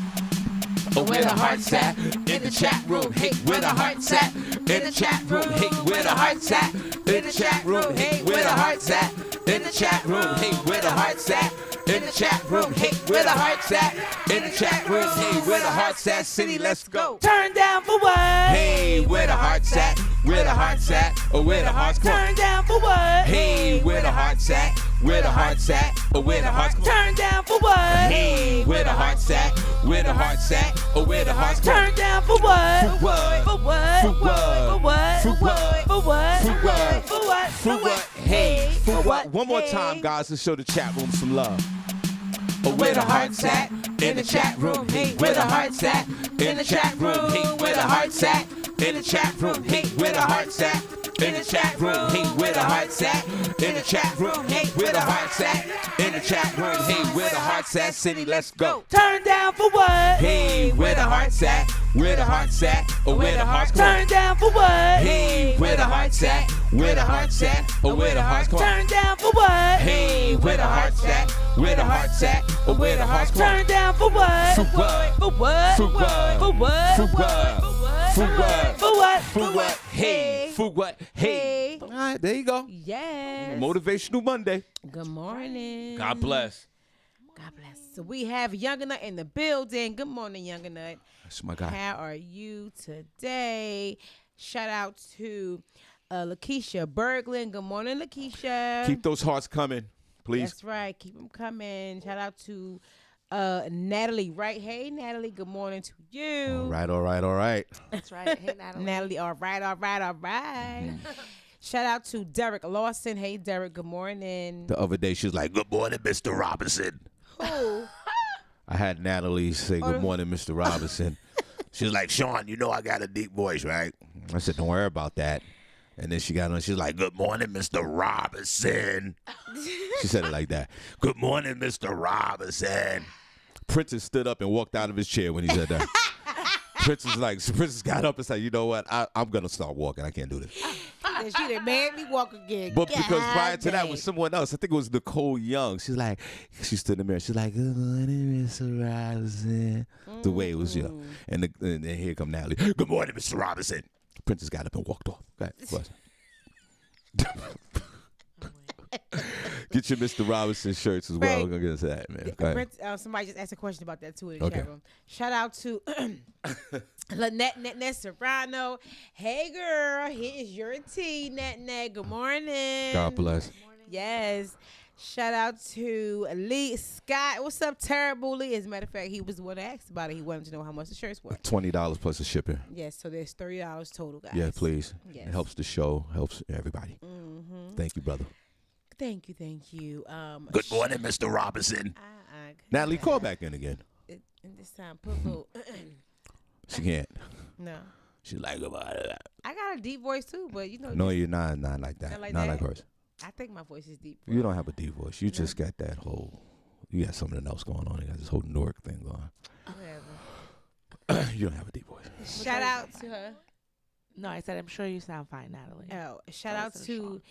Oh, where the hearts at? In the chat room. Hey, where the hearts at? In the chat room. Hey, where the hearts at? In the chat room. Hey, where the hearts at? In the chat room. Hey, where the hearts at? In the chat room. Hey, where the hearts at? In the chat room. Hey, where the hearts at? City, let's go. Turn down for what? Hey, where the hearts at? Where the hearts at? Or where the hearts come? Turn down for what? Hey, where the hearts at? Where the hearts at? Or where the hearts come? Turn down for what? Hey, where the hearts at? Where the hearts at? Or where the hearts come? Turn down for what? For what? For what? For what? For what? For what? For what? For what? For what? For what? Hey, for what? One more time, guys, to show the chat room some love. Oh, where the hearts at? In the chat room. Hey, where the hearts at? In the chat room. Hey, where the hearts at? In the chat room. Hey, where the hearts at? In the chat room. Hey, where the hearts at? In the chat room. Hey, where the hearts at? In the chat room. Hey, where the hearts at? City, let's go. Turn down for what? Hey, where the hearts at? Where the hearts at? Or where the hearts come? Turn down for what? Hey, where the hearts at? Where the hearts at? Or where the hearts come? Turn down for what? Hey, where the hearts at? Where the hearts at? Or where the hearts come? Turn down for what? For what? For what? For what? For what? For what? For what? For what? For what? Hey, for what? Hey. All right, there you go. Yes. Motivational Monday. Good morning. God bless. God bless. So we have Younger Nut in the building. Good morning, Younger Nut. That's my guy. How are you today? Shout out to Lakeisha Berglund. Good morning, Lakeisha. Keep those hearts coming, please. That's right. Keep them coming. Shout out to Natalie Wright. Hey, Natalie. Good morning to you. All right. That's right. Hey, Natalie. Natalie, all right. Shout out to Derek Lawson. Hey, Derek. Good morning. The other day, she was like, "Good morning, Mr. Robinson." Who? I had Natalie say, "Good morning, Mr. Robinson." She was like, "Shawn, you know I got a deep voice, right?" I said, "Don't worry about that." And then she got on. She was like, "Good morning, Mr. Robinson." She said it like that. "Good morning, Mr. Robinson." Princess stood up and walked out of his chair when he said that. Princess got up and said, "You know what? I'm gonna start walking. I can't do this." She done made me walk again. But because prior to that dang. was someone else. I think it was Nicole Young. She's like, she stood in the mirror. She's like, "Good morning, Mr. Robinson." The way it was, you know. And then here come Natalie. "Good morning, Mr. Robinson." Princess got up and walked off. Go ahead. Get your Mr. Robinson shirts as well. Right. We're going to get into that, man. Go ahead. Somebody just asked a question about that too in the Okay. chat room. Shout out to Lynette Serrano. Hey girl, here's your tea, Net. Good morning. God bless. Yes. Shout out to Lee Scott. What's up, Terrible Lee? As a matter of fact, he was the one that asked about it. He wanted to know how much the shirts were. $20 plus the shipping. Yes, so there's $30 total, guys. Yeah, please. Yes. It helps the show, helps everybody. Mm-hmm. Thank you, brother. Thank you. Good morning, Mr. Robinson. Natalie, call back in again. And this time, put a little. She can't. No. She's like, I got a deep voice too, but you know. no, you're not like that. Not like Not that? like hers. I think my voice is deep. You don't have a deep voice. You just got that whole, you got something else going on. You got this whole Newark thing going Whatever. You don't have a deep voice. Shout out to her. No, I said I'm sure you sound fine, Natalie. Oh, shout out to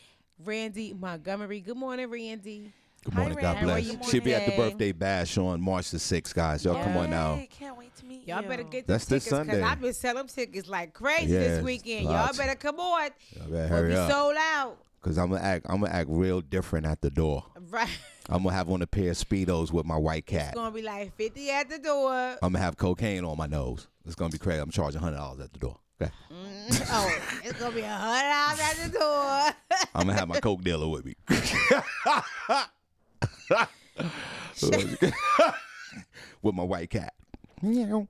Randy Montgomery. Good morning, Randy. Good Hi, morning. God Randy. How are bless. you She'll be at the today? birthday bash on March the 6th, guys. Y'all come on now. Yay, can't wait to meet Y'all you. better get That's the this tickets because Sunday. I've been selling tickets like crazy Yes, this weekend. Y'all lots. better come on. Y'all better We'll hurry be up. sold out. Because I'm gonna act real different at the door. Right. I'm gonna have on a pair of Speedos with my white cat. It's gonna be like 50 at the door. I'm gonna have cocaine on my nose. It's gonna be crazy. I'm charging $100 at the door. Okay. Oh, it's gonna be $100 at the door. I'm gonna have my coke dealer with me. With my white cat. Remember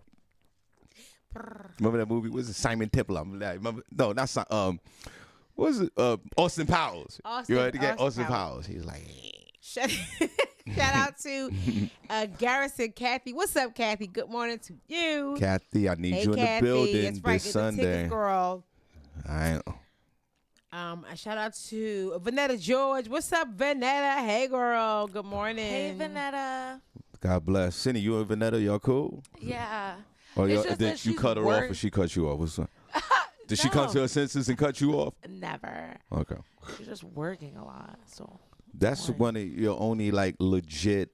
that movie? Was it Simon Templar? Remember? No, not Simon. What was it? Austin Powers. Austin- You heard to get Austin Austin Powers. Powers. He was like, Shout out to Garrison Kathy. What's up, Kathy? Good morning to you. Kathy, I need Hey, you in Kathy. the building That's right. this Get Sunday. The tickets, girl. I A shout out to Vanetta George. What's up, Vanetta? Hey, girl. Good morning. Hey, Vanetta. God bless. Cindy, you and Vanetta, y'all cool? Yeah. Or It's y'all, just did that you she's cut her off work- or she cut you off? What's up? Did she come No. to her senses and cut you off? Never. Okay. She's just working a lot. So That's Why? one of your only like legit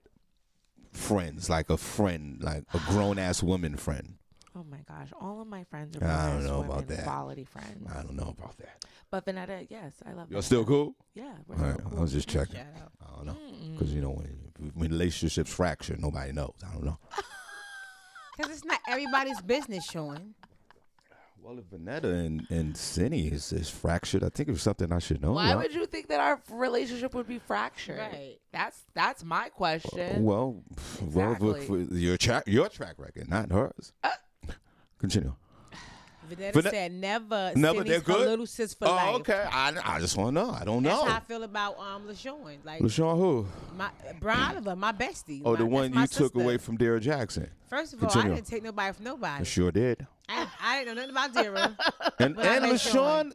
friends, like a friend, like a grown ass woman friend. oh my gosh, all of my friends are I don't bonus know women, about that. quality friends. I don't know about that. But Vanetta, yes, I love. Y'all Vanetta. still cool? Yeah, we're All right, still I cool. was just checking. Shout out. I don't know, because you know when relationships fracture, nobody knows. I don't know. Because it's not everybody's business, Sean. Well, if Vanetta and Senny is fractured, I think it was something I should know. Why right? would you think that our relationship would be fractured? Right. That's my question. Well, Exactly. for your track record, not hers. Continue. Vanetta said never. Never, Cindy's they're good? her little sis for life. Oh, okay. I just want to know. I don't That's know. how I feel about LaShawn. Like LaShawn who? my Brian Oliver, my bestie. Oh, the that's one my you took sister. away from Dara Jackson. First of all, Continue. I didn't take nobody from nobody. I sure did. I didn't know nothing about Dara. And But I met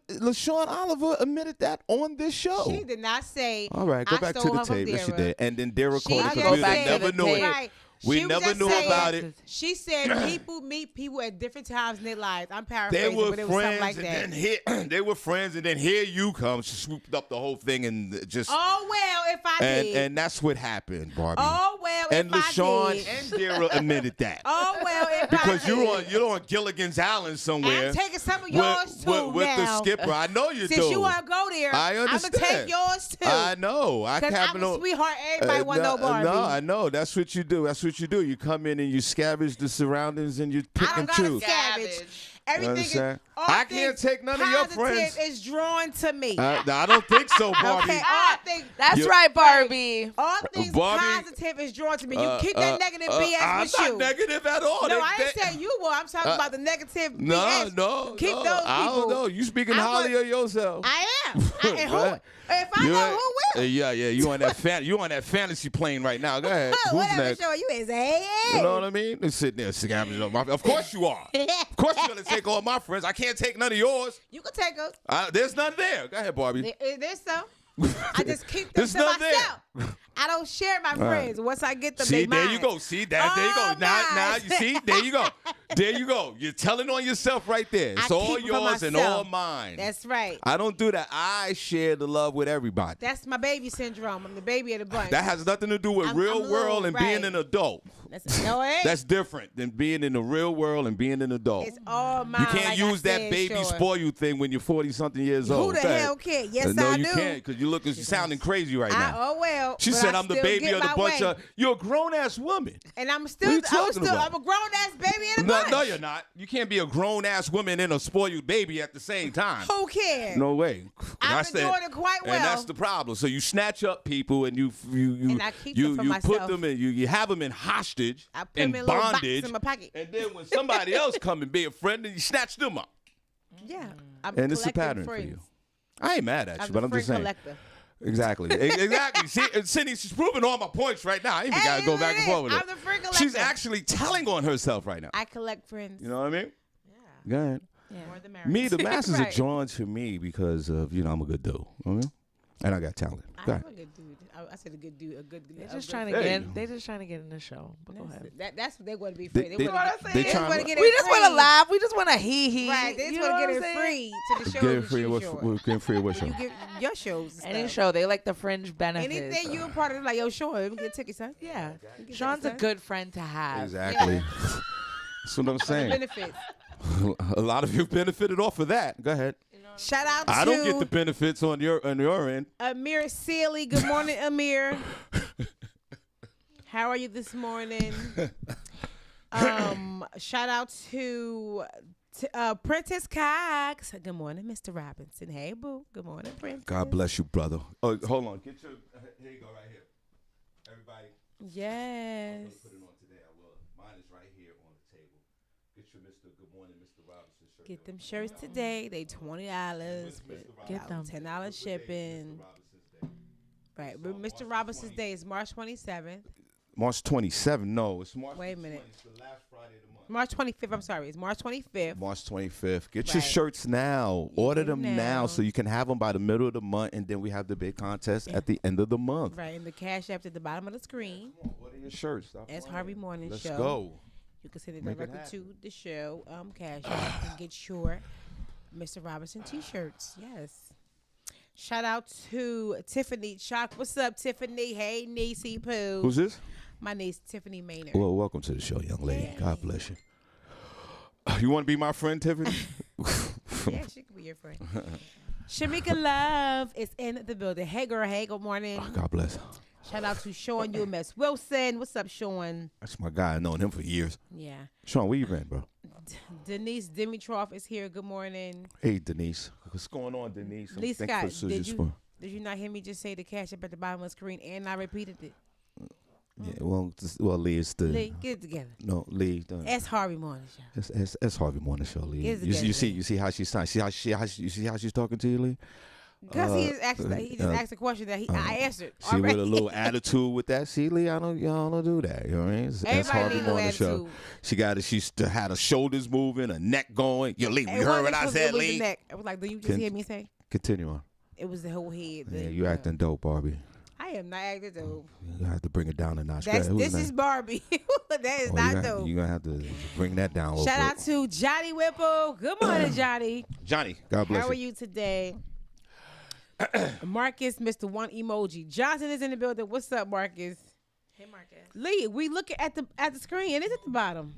LaShawn Oliver admitted that on this show. She did not say. All right, go I back to stole the her from tape. Yes, she Dara. did. And then Dara She called just it because we back to never the knew tape. it. Right. We She was never just knew saying- about it. She said people meet people at different times in their lives. I'm They paraphrasing, were but it was something friends, like and that. then here they were friends, and then here you come. She swooped up the whole thing and just Oh well, if I did. and that's what happened, Barbie. Oh well, and if I LaShawn did. and Dara admitted that. Oh well, if Because I you're did. on Gilligan's Island somewhere. I'm taking some of yours too with the now. skipper. I know you Since do. you want to go there, I I'm understand. gonna take yours too. I know. I Because have I'm no a sweetheart. Everybody want to know Barbie. No, I know. That's what you do. That's what you do. You come in and you scavenge the surroundings and you pick I don't and gotta choose. scavenge. Everything is. understand? all I can't things take none of your positive friends. is drawn to me. I don't think so, Barbie. Okay, all things. That's You- right, Barbie. All things Barbie, positive is drawn to me. You keep that negative BS I'm with not you. negative at all. No, I didn't say you were. I'm talking about the negative BS. No. Keep no. those I don't people. know. You speaking I highly want- of yourself. I am. And who, Right. if I You know ain't- who will. Yeah. You on that you on that fantasy plane right now. Go ahead. Who's Whatever next? show you is. Hey. You know what I mean? They're sitting there scavenging up my. Of course you are. Of course you're gonna take all my friends. I can't take none of yours. You can take us. There's none there. Go ahead, Barbie. There's some. I just keep them There's to none myself. there. I don't share my friends. Once I get them, See, they there mine. you go. See that? There you go. All Now mine. you see. There you go. There you go. You're telling on yourself right there. It's I all keep it for yours and myself. all mine. That's right. I don't do that. I share the love with everybody. That's my baby syndrome. I'm the baby of the bunch. That has nothing to do with I'm real little, world and being right. an adult. No, it ain't. That's different than being in the real world and being an adult. It's all mine. You can't like use I that said, baby sure. spoil you thing when you're 40-something years Who old. the Go ahead. hell can? Yes, no, I you do. can't because you're sounding crazy right now. Oh well. She but said I I'm the still baby get of the my bunch way. of. You're a grown ass woman. And I'm What are still, you talking about? I'm a grown ass baby in the No, bunch. no, you're not. You can't be a grown ass woman and a spoiled baby at the same time. Who cares? No way. I've been doing it quite well. And that's the problem. So you snatch up people and you And I keep them for you put myself. them in you have them in hostage I put and them in little boxes bondage. in my pocket. And then when somebody else come and be a friend, then you snatch them up. Yeah. I'm And it's a collecting pattern friends. for you. I ain't mad at I'm you, the but I'm just friend saying. collector. Exactly. Exactly. See, Cindy, she's proving all my points right now. I ain't even got to go back and forth with I'm her. the friend She's collector. actually telling on herself right now. I collect friends. You know what I mean? Yeah. Go ahead. More the merrier. Me, the masses Right. are drawn to me because of, I'm a good dude. Okay? And I got talent. Go I'm ahead. a good dude. I said a good dude. A good. They're a just good trying to friend. Hey. get. They just trying to get in the show. But go ahead. That's what they want to be They- free. They, they- want to they get. trying to- get We it just want to free. laugh. We just want to hee hee. Right. They You just know want to what get I'm it saying? free to the show. Get it free. Get free. What show? You get your shows. and Any stuff. show, they like the fringe benefits. Anything you a part of, like yo, sure, let me get a ticket, son. Yeah. get Sean's a that, son. good friend to have. Exactly. That's what I'm saying. Benefits. A lot of you benefited off of that. Go ahead. Shout out I to don't get the benefits on your end. Amir Sealy. Good morning, Amir. How are you this morning? Shout out to Princess Cox. Good morning, Mr. Robinson. Hey, boo. Good morning, Princess. God bless you, brother. Oh, hold on. Get your. Here you go, right here. Everybody. Yes. Put it on today. I will. Mine is right here on the table. Get your Mr. Good morning, Mr. Robinson shirt. Get them shirts today. They $20. Get them. $10 shipping. Right. Mr. Robinson's Day is March 27th. March 27th. No, it's March. Wait a minute. It's the last Friday of the month. March 25th. I'm sorry. It's March 25th. March 25th. Get your Right. shirts now. Order Get them them now now. so you can have them by the middle of the month, and then we have the big contest at the end of the month. Right, and the cash app at the bottom of the screen. Come on, order your shirts. Stop S. playing. Harvey Morning Let's Show. go. You can send it Make it directly happen. to the show, cash app, and get your Mr. Robinson t-shirts. Yes. Shout out to Tiffany Chalk. What's up, Tiffany? Hey, Niecy Pooh. Who's this? My niece, Tiffany Maynard. Well, welcome to the show, young lady. God bless you. You want to be my friend, Tiffany? Yeah, she could be your friend. Shamika Love is in the building. Hey, girl. Hey, good morning. God bless. Shout out to Sean UMS Wilson. What's up, Sean? That's my guy. I've known him for years. Yeah. Sean, where you been, bro? Denise Dimitrov is here. Good morning. Hey, Denise. What's going on, Denise? Lee Thank Scott, you for Susie did Spoon. you not hear me just say the cash up at the bottom of the screen and I repeated it? Yeah, well, Lee is the Lee, get it together. no Lee. S. Harvey Morning Show. It's Harvey Morning Show, Lee. Get it You together, see how she sounds. You see how she's talking to you, Lee. Because he just asked a question that I answered See, already. with a little attitude with that. See, Lee, y'all don't do that. You know what I mean? It's Everybody Harvey need no Morning Show. attitude. She had her shoulders moving, her neck going. Yo, Lee, It you heard what I wasn't said, supposed to be the Lee? neck. I was like, do you just Can- hear me say? Continue on. It was the whole head. Yeah, you acting dope, Barbie. I am not acting dope. You have to bring it down a notch. This is Barbie. That is not dope. You're going to have to bring that down a little Shout bit. out to Johnny Whipple. Good morning, Johnny. Johnny, God bless How are you today? Marcus, Mr. One Emoji. Johnson is in the building. What's up, Marcus? Hey, Marcus. Lee, we looking at the screen. It is at the bottom.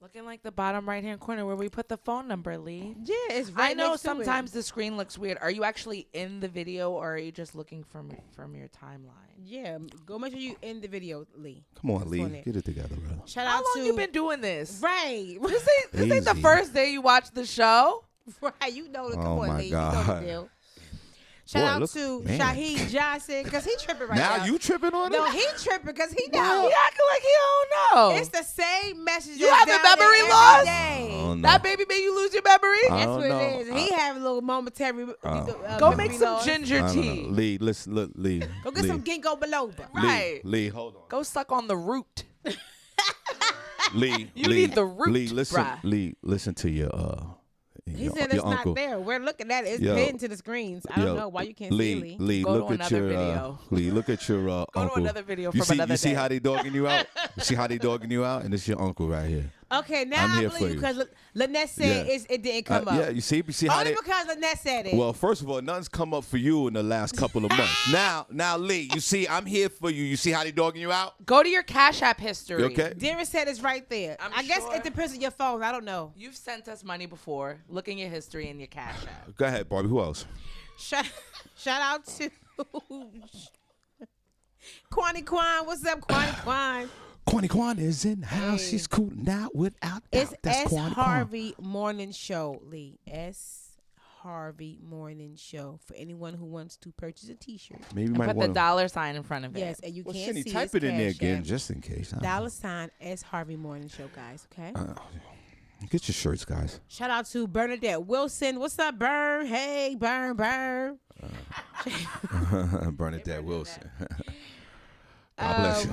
Looking like the bottom right-hand corner where we put the phone number, Lee. Yeah, it's right I know next to it. sometimes the screen looks weird. Are you actually in the video or are you just looking from your timeline? Yeah, go make sure you end the video, Lee. Come on, That's Lee. on it. Get it together, bro. Shout How out long to you been doing this? Right. This ain't the Easy. first day you watched the show. Right, you know the come Oh, on, my Lee. You know God. the deal. Shout Boy, out look- to man. Shaheed Johnson because he tripping right now. Now you tripping on No, it? he tripping because he He know. acting like he don't know. It's the same message. You that's having down there memory every loss? day. Oh, no. That baby made you lose your memory? I That's don't what know. it is. He having a little momentary. Go memory make some loss. ginger I don't know. tea. Lee, listen, look, Lee. Go get Lee, some ginkgo biloba. Right. Lee, hold on. Go suck on the root. Lee, You Lee, need the root, Lee, listen, bruh. Lee, listen to your He your, said it's your not uncle. there. We're looking at it. It's Yo. pinned to the screens. I don't Yo, know why you can't Lee, see Lee. Lee, Go to look at another your video. Lee, look at your to uncle. another video you from see, another You see day. how they dogging you out? You see how they dogging you out? And it's your uncle right here. Okay, now I'm I here for believe you. because Lynette said Yeah. it didn't come up. Yeah, you see how Only they. because Lynette said it. Well, first of all, nothing's come up for you in the last couple of months. Now, Lee, you see, I'm here for you. You see how they dogging you out? Go to your Cash App history. You okay? Darren said it's right there. I'm I guess sure. it depends on your phone. I don't know. You've sent us money before. Look in your history and your Cash App. Go ahead, Barbie. Who else? Shout out to Kwani Kwan. What's up, Kwani Kwan? Kwani Kwan is in the house. Hey. She's cooling out without It's doubt. That's S. Kwani Kwan. Harvey Morning Show, Lee. S. Harvey Morning Show for anyone who wants to purchase a T-shirt. Maybe you And might put the want to. dollar sign in front of it. Yes, and you Well, can't Senny, see type his it in there Cash again App. just in case. $ S. Harvey Morning Show, guys. Okay. Get your shirts, guys. Shout out to Bernadette Wilson. What's up, Bern? Hey, Bern. Bernadette Wilson. God bless you.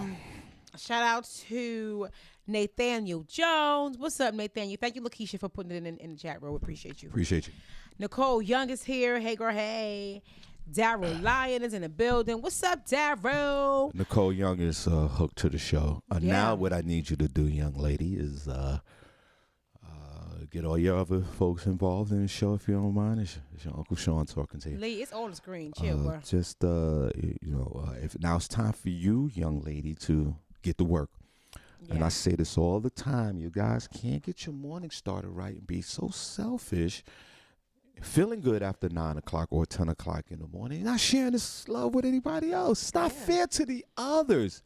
Shout out to Nathaniel Jones. What's up, Nathaniel? Thank you, Lakeisha, for putting it in the chat room. We appreciate you. Appreciate you. Nicole Young is here. Hey, girl, hey. Daryl Lyon is in the building. What's up, Daryl? Nicole Young is hooked to the show. Yeah. Now, what I need you to do, young lady, is get all your other folks involved in the show, if you don't mind. It's your Uncle Sean talking to you. Lee, it's on the screen. Chill, bro. Just if now it's time for you, young lady, to get to work. And Yeah. I say this all the time. You guys can't get your morning started right and be so selfish, feeling good after 9 o'clock or 10 o'clock in the morning, not sharing this love with anybody else. It's not fair to the others.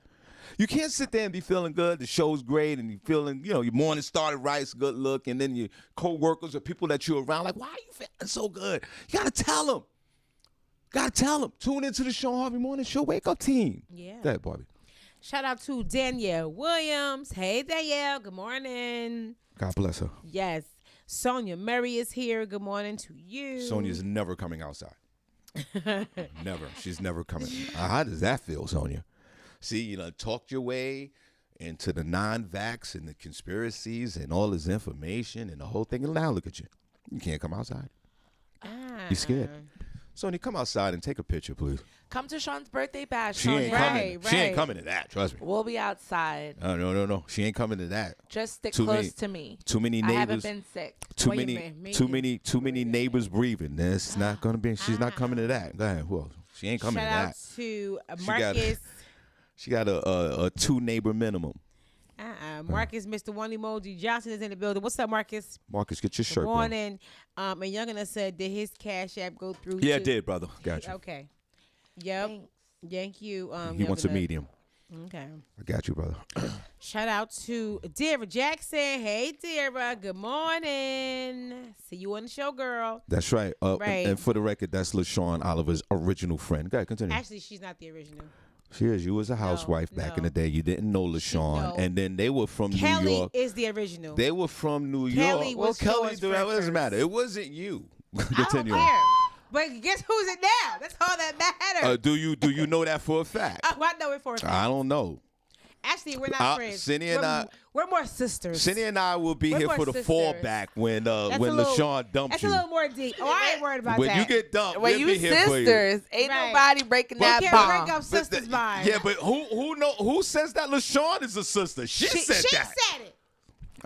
You can't sit there and be feeling good. The show's great, and you feeling, your morning started right, it's a good look, and then your co-workers or people that you're around, like, why are you feeling so good? You got to tell them. Tune into the Shawn Harvey Morning Show Wake Up Team. Yeah. That, Barbie. Shout out to Danielle Williams. Hey, Danielle. Good morning. God bless her. Yes. Sonia Murray is here. Good morning to you. Sonia's never coming outside. Never. She's never coming. How does that feel, Sonia? See, you know, talked your way into the non-vax and the conspiracies and all this information and the whole thing. And now look at you. You can't come outside. You scared. Sonny, come outside and take a picture, please. Come to Shawn's birthday bash. She ain't Sonia. coming. She ain't coming to that. Trust me. We'll be outside. No. She ain't coming to that. Just stick Too close many- to me. Too many I haven't neighbors. been sick. Too many neighbors breathing. That's not gonna be. She's not coming to that. Go ahead. Well, she ain't coming Shout to out that. to She Marcus. She got a 2 neighbor minimum. Marcus, Mr. One Emoji Johnson is in the building. What's up, Marcus? Marcus, get your shirt. Good Bro. morning. And Youngin did his Cash App go through? Yeah, too? it did, brother. Got you. Okay. Yep. Thanks. Thank you. He wants a Youngin. medium. Okay. I got you, brother. Shout out to Dara Jackson. Hey, Dara. Good morning. See you on the show, girl. That's right. Right. And for the record, that's LaShawn Oliver's original friend. Go ahead, continue. Actually, she's not the original. She is. You was a housewife back in no. the day. You didn't know LaShawn. No. And then they were from New Kelly York. is the original. They were from New Kelly York. Well, was Kelly, Shawn's what friend doesn't first. matter. It wasn't you. I don't Continue. care. But guess who's it now? That's all that matters. Do you know that for a fact? Oh, I know it for a fact. I don't know. Actually, we're not friends. Senny and we're more sisters. Senny and I will be We're here more for the sisters. fallback when That's a little- LaShawn dumps That's you. a little more deep. Oh, I ain't worried about When that. you get dumped, Well, we'll you be here for you. sisters. Ain't Right. nobody breaking We that can't bond. break up sisters' vibes. Yeah, but who says that LaShawn is a sister? She said she that. said it.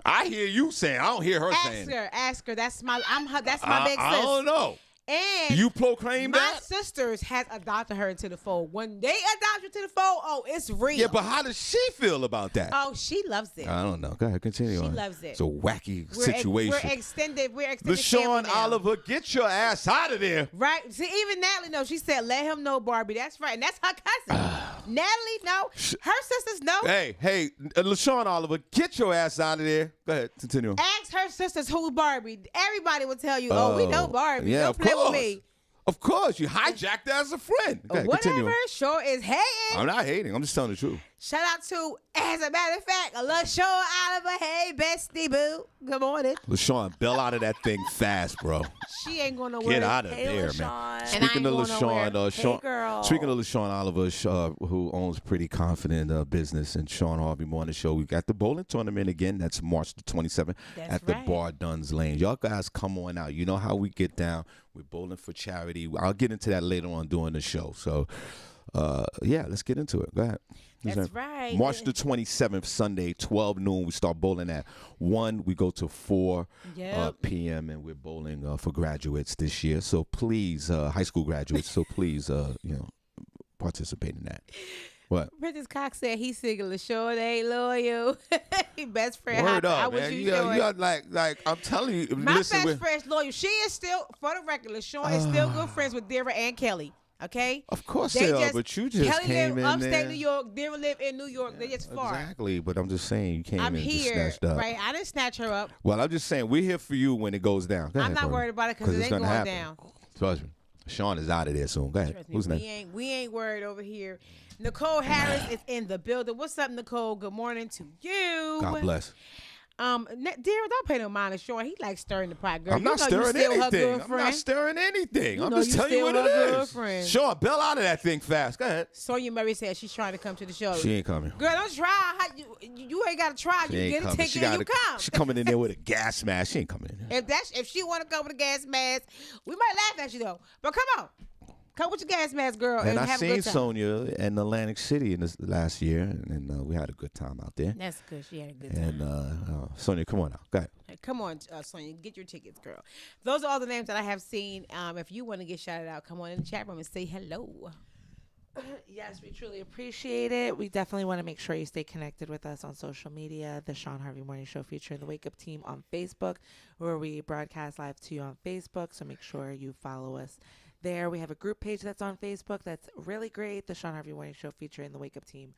I hear you saying. I don't hear her saying. Ask her. That's my That's my big sis. I don't know. And You proclaim my that? sisters has adopted her into the fold. When they adopt you to the fold, oh, it's real. Yeah, but how does she feel about that? Oh, she loves it. I don't know. Go ahead, continue She on. loves it. It's a wacky We're situation. extended. We're extended. LaShawn family now. Oliver, get your ass out of there. Right. See, even Natalie knows. She said, let him know, Barbie. That's right. And that's her cousin. Natalie, no. Her sisters know. Hey, LaShawn Oliver, get your ass out of there. Go ahead, continue. Ask her sisters who's Barbie. Everybody will tell you, oh, we know Barbie. Yeah, Don't of play course. with me. Of course, you hijacked her as a friend. Go ahead, continue. Whatever. Sure is hating. I'm not hating. I'm just telling the truth. Shout out to, as a matter of fact, LaShawn Oliver. Hey, bestie boo. Good morning. LaShawn, bail out of that thing fast, bro. She ain't going nowhere. Get out of Hey, there, LaShawn. man. And I ain't Speaking of going LaShawn, nowhere. Shawn, girl. speaking of LaShawn Oliver, who owns Pretty Confident Business and Shawn Harvey Morning Show, we got the bowling tournament again. That's March the 27th That's at the right. Bar Duns Lane. Y'all guys come on out. You know how we get down. We're bowling for charity. I'll get into that later on during the show. So, yeah, let's get into it. Go ahead. That's right. March the 27th, Sunday, 12 noon. We start bowling at 1. We go to 4 Yep. p.m. and we're bowling for graduates this year. So please, high school graduates. So please, participate in that. What? Princess Cox said he's single. LaShawn ain't loyal. He best friend. Word How up, was man. you You doing? got like I'm telling you. My listen, best friend's loyal. She is still, for the record, LaShawn is still good friends with Dara and Kelly. Okay? of course they are, but you just Kelly came live in upstate there. New York. Dara live in New York. They just far. Exactly, but I'm just saying you came I'm in and just here. snatched up. Right? I didn't snatch her up. Well, I'm just saying we're here for you when it goes down. Go I'm ahead, not Courtney. worried about it because it it's ain't gonna going happen. down. Trust me. Sean is out of there soon. Go ahead. Trust me, Who's next? we ain't worried over here. Nicole Harris is in the building. What's up, Nicole? Good morning to you. God bless. Dara, don't pay no mind to Sean. He like stirring the pot, girl. I'm not stirring anything. I'm not stirring anything. You I'm know just you telling you still what her it is. girlfriend. Sean, bail out of that thing fast. Go ahead. Sonya Murray said she's trying to come to the show. She ain't coming. Girl, don't try. You ain't got to try. She You ain't get a coming. ticket and you come. She coming in there with a gas mask. She ain't coming in there. If she want to come with a gas mask, we might laugh at you though. But come on. Come with your gas mask, girl, and And I have a seen good time. Sonya in Atlantic City in this last year, and we had a good time out there. That's good. She had a good time. And Sonya, come on out. Go ahead. Come on, Sonya, get your tickets, girl. Those are all the names that I have seen. If you want to get shouted out, come on in the chat room and say hello. Yes, we truly appreciate it. We definitely want to make sure you stay connected with us on social media. The Shawn Harvey Morning Show featuring the Wake Up Team on Facebook, where we broadcast live to you on Facebook. So make sure you follow us there. We have a group page that's on Facebook that's really great. The Shawn Harvey Morning Show featuring the Wake Up Team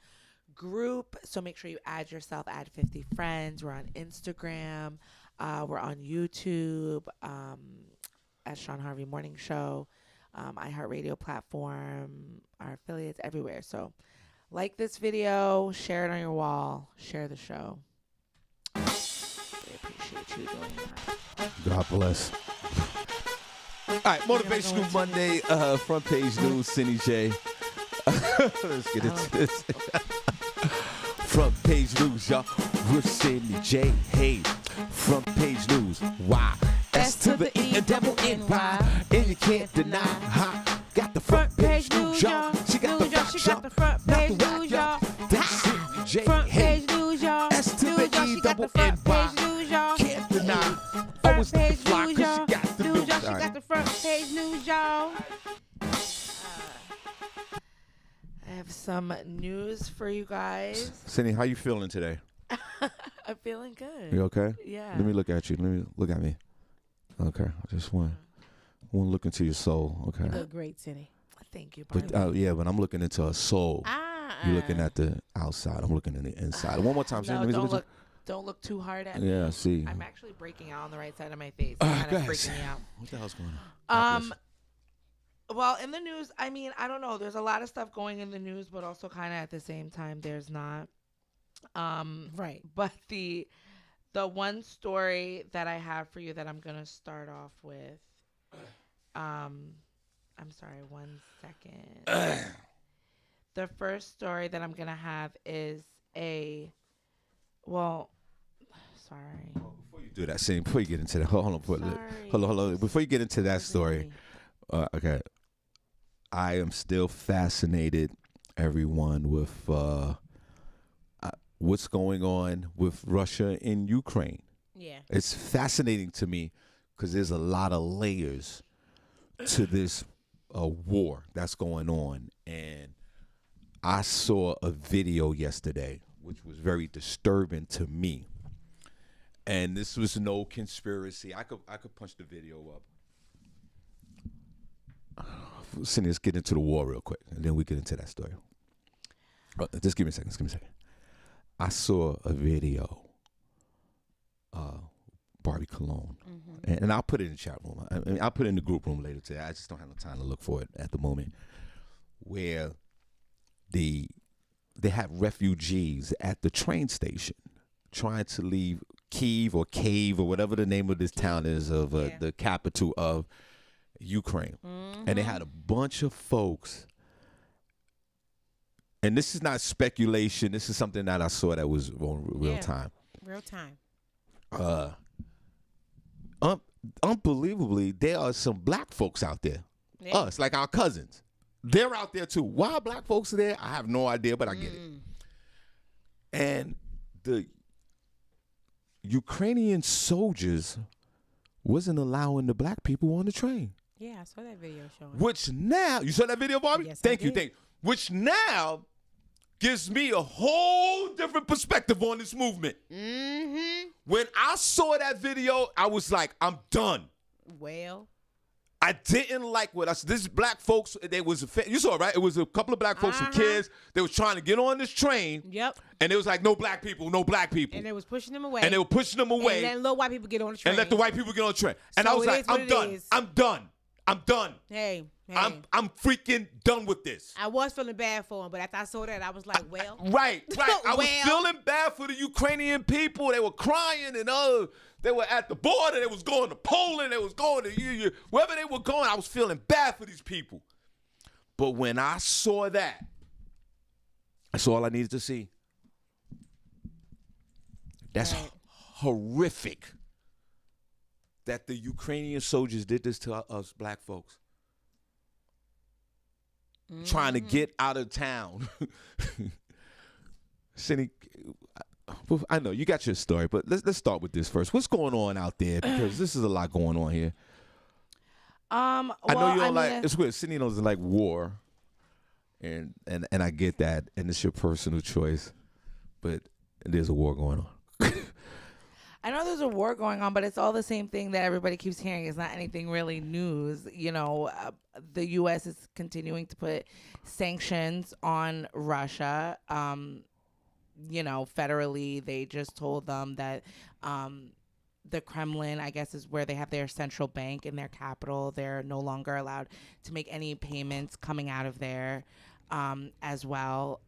group. So make sure you add yourself, add 50 friends. We're on Instagram. We're on YouTube at Shawn Harvey Morning Show. iHeartRadio platform, our affiliates everywhere. So like this video, share it on your wall, share the show. I appreciate you doing that. God bless. All right, Motivational Monday, front page news, Senny J. Let's get into this. Front page news, y'all. With Senny J. Hey. Front page news. Why? S to the E and double N-Y. And you can't deny how. Got the front page news, y'all. She got the facts, She got the front page news, y'all. That's Senny J. Front Hey. page news, y'all. S to the E She got the double front N-Y. page news, y'all. Can't deny. Front Always the page fly, news, 'cause y'all. she got the news. She All right. got the front page news, y'all. I have some news for you guys. Senny, how you feeling today? I'm feeling good. You okay? Yeah. Let me look at you. Let me look at me. Okay. I just want to look into your soul. Okay. You look great, Senny. Thank you, Barbi. But yeah, but I'm looking into a soul. You're looking at the outside. I'm looking in the inside. One more time. No, Senny. don't look too hard at me. Yeah, I see. I'm actually breaking out on the right side of my face. It's kind of guys. freaking me out. What the hell's going on? Well, in the news, I mean, I don't know. There's a lot of stuff going in the news, but also kind of at the same time, there's not. Right. But the one story that I have for you that I'm gonna start off with. I'm sorry, 1 second. The first story that I'm gonna have is sorry. Before you do that, Senny, before you get into that, hold on. Hold on. Before you get into that story, okay. I am still fascinated, everyone, with what's going on with Russia and Ukraine. Yeah. It's fascinating to me because there's a lot of layers to this war that's going on. And I saw a video yesterday, which was very disturbing to me. And this was no conspiracy. I could punch the video up. Senny, let's get into the war real quick, and then we get into that story. Just give me a second. I saw a video, Barbi Cologne, and I'll put it in the chat room. I mean, I'll put it in the group room later today. I just don't have no time to look for it at the moment. Where they have refugees at the train station trying to leave Kiev or Cave or whatever the name of this town is of the capital of Ukraine. And they had a bunch of folks, and this is not speculation, this is something that I saw that was on real time. Real time. Unbelievably, there are some black folks out there. Yeah. Us, like our cousins. They're out there too. Why black folks are there, I have no idea, but I get it. And the Ukrainian soldiers wasn't allowing the black people on the train. Yeah, I saw that video showing. Which now, you saw that video, Barbi? Yes, Thank I you. did. Which now gives me a whole different perspective on this movement. When I saw that video, I was like, I'm done. Well, I didn't like what I said. This black folks, you saw it, right? It was a couple of black folks, some kids. They was trying to get on this train. Yep. And it was like, no black people, no black people. And they was pushing them away. And they were pushing them away. And letting little white people get on the train. And let the white people get on the train. And So I was it like, is what I'm it done. is. I'm done. Hey. I'm freaking done with this. I was feeling bad for him, but after I saw that, I was like, well. Right. I was Well. feeling bad for the Ukrainian people. They were crying and they were at the border. They was going to Poland. They was going to wherever they were going. I was feeling bad for these people. But when I saw that, that's all I needed to see. That's horrific that the Ukrainian soldiers did this to us black folks. Trying to get out of town. Senny, I know you got your story, but let's start with this first. What's going on out there? Because this is a lot going on here. I know you don't it's weird. Senny doesn't like war, and I get that, and it's your personal choice, but there's a war going on. I know there's a war going on, but it's all the same thing that everybody keeps hearing. It's not anything really news. You know, the U.S. is continuing to put sanctions on Russia. You know, federally, they just told them that the Kremlin, I guess, is where they have their central bank in their capital. They're no longer allowed to make any payments coming out of there as well.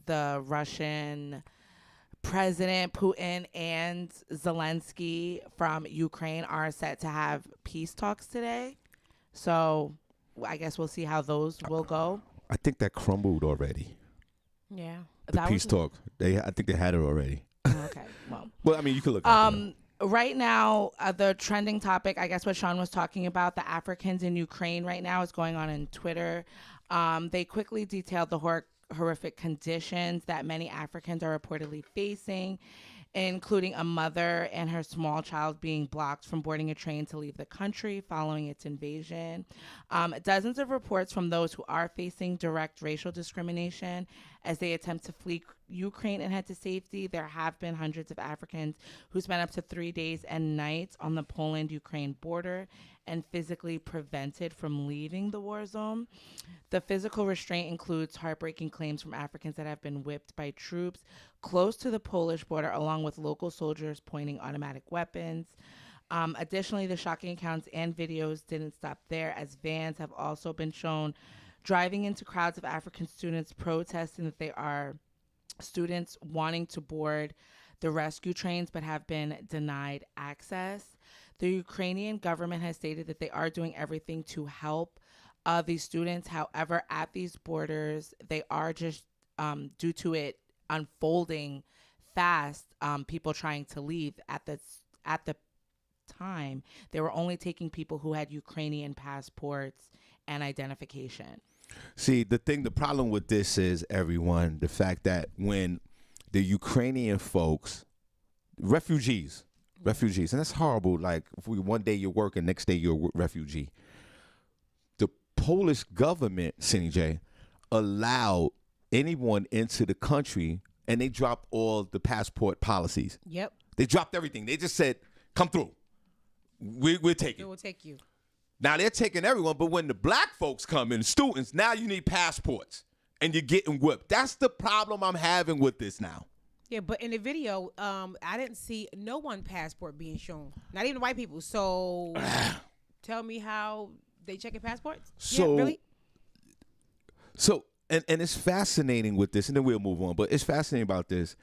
The Russian President Putin and Zelensky from Ukraine are set to have peace talks today. So I guess we'll see how those will go. I think that crumbled already. Yeah. The That peace was- talk. I think they had it already. Okay, well. Well, I mean, you could look. At it. Right now, the trending topic, I guess what Sean was talking about, the Africans in Ukraine right now is going on in Twitter. They quickly detailed the horrific conditions that many Africans are reportedly facing, including a mother and her small child being blocked from boarding a train to leave the country following its invasion. Dozens of reports from those who are facing direct racial discrimination as they attempt to flee Ukraine and head to safety. There have been hundreds of Africans who spent up to 3 days and nights on the Poland-Ukraine border and physically prevented from leaving the war zone. The physical restraint includes heartbreaking claims from Africans that have been whipped by troops close to the Polish border, along with local soldiers pointing automatic weapons. Additionally, the shocking accounts and videos didn't stop there, as vans have also been shown driving into crowds of African students protesting that they are students wanting to board the rescue trains but have been denied access. The Ukrainian government has stated that they are doing everything to help these students. However, at these borders, they are just, due to it unfolding fast, people trying to leave. At the time, they were only taking people who had Ukrainian passports and identification. See, the problem with this is, everyone, the fact that when the Ukrainian folks, refugees, and that's horrible. Like, if one day you're working, next day you're a refugee. The Polish government, Senny J, allowed anyone into the country, and they dropped all the passport policies. Yep. They dropped everything. They just said, come through. We're taking. It will take you. Now they're taking everyone, but when the black folks come in, students, now you need passports, and you're getting whipped. That's the problem I'm having with this now. Yeah, but in the video, I didn't see no one passport being shown. Not even white people. So tell me how they checking passports? So, yeah, really? So, and it's fascinating with this, and then we'll move on, but it's fascinating about this.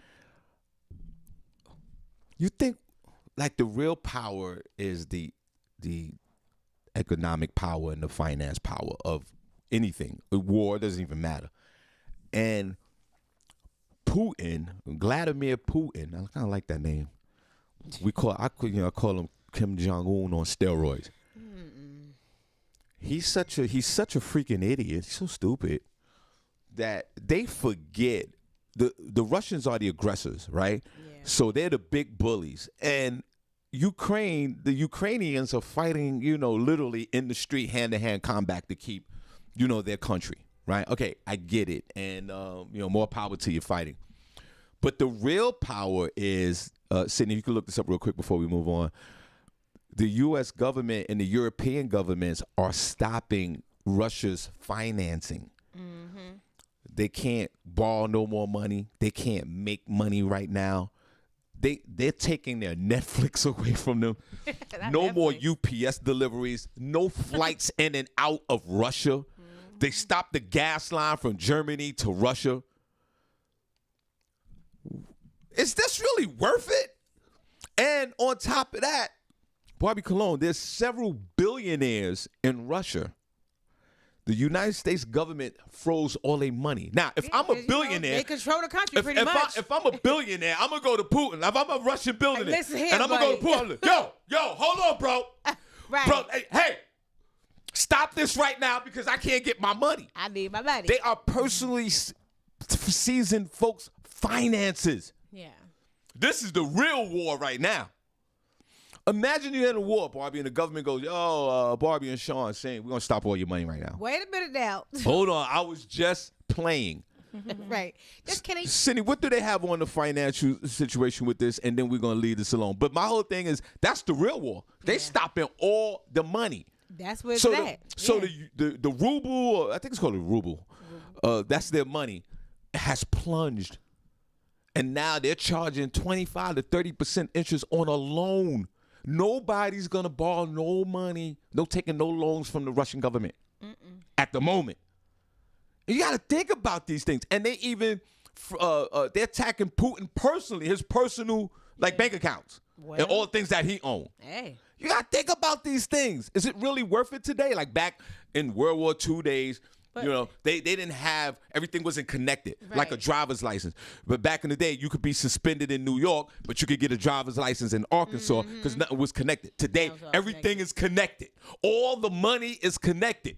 You think, like, the real power is the economic power and the finance power of anything. War doesn't even matter. And Putin, Vladimir Putin, I kind of like that name. I call him Kim Jong-un on steroids. He's such a freaking idiot. He's so stupid that they forget the Russians are the aggressors, right? Yeah. So they're the big bullies. And the Ukrainians are fighting, literally in the street, hand-to-hand combat to keep, their country, right? Okay, I get it. And, more power to you fighting. But the real power is, Sydney, you can look this up real quick before we move on. The U.S. government and the European governments are stopping Russia's financing. Mm-hmm. They can't borrow no more money. They can't make money right now. They're taking their Netflix away from them. No more UPS deliveries. No flights in and out of Russia. Mm-hmm. They stopped the gas line from Germany to Russia. Is this really worth it? And on top of that, Barbi Cologne, there's several billionaires in Russia. The United States government froze all their money. Now, if I'm a billionaire, they control the country pretty much. If I'm a billionaire, I'm gonna go to Putin. If I'm a Russian billionaire, listen here, and I'm gonna go to buddy. Putin, yo, hold on, bro. Right. Bro, hey, stop this right now because I can't get my money. I need my money. They are personally seizing folks' finances. Yeah. This is the real war right now. Imagine you're in a war, Barbi, and the government goes, Barbi and Shawn saying, we're going to stop all your money right now. Wait a minute now. Hold on. I was just playing. Right. Just kidding. Cindy, what do they have on the financial situation with this? And then we're going to leave this alone. But my whole thing is, that's the real war. They stopping all the money. That's where it's So at. the ruble, or I think it's called a ruble, that's their money, has plunged. And now they're charging 25 to 30% interest on a loan. Nobody's going to borrow no money, taking no loans from the Russian government at the moment. And you got to think about these things. And they even, they're attacking Putin personally, his personal bank accounts and all the things that he owns. Hey. You got to think about these things. Is it really worth it today? Like back in World War II days, But- you know, they didn't have, everything wasn't connected like a Right. driver's license. But back in the day, you could be suspended in New York, but you could get a driver's license in Arkansas because nothing was connected. Today, Now it's all everything is connected. All the money is connected.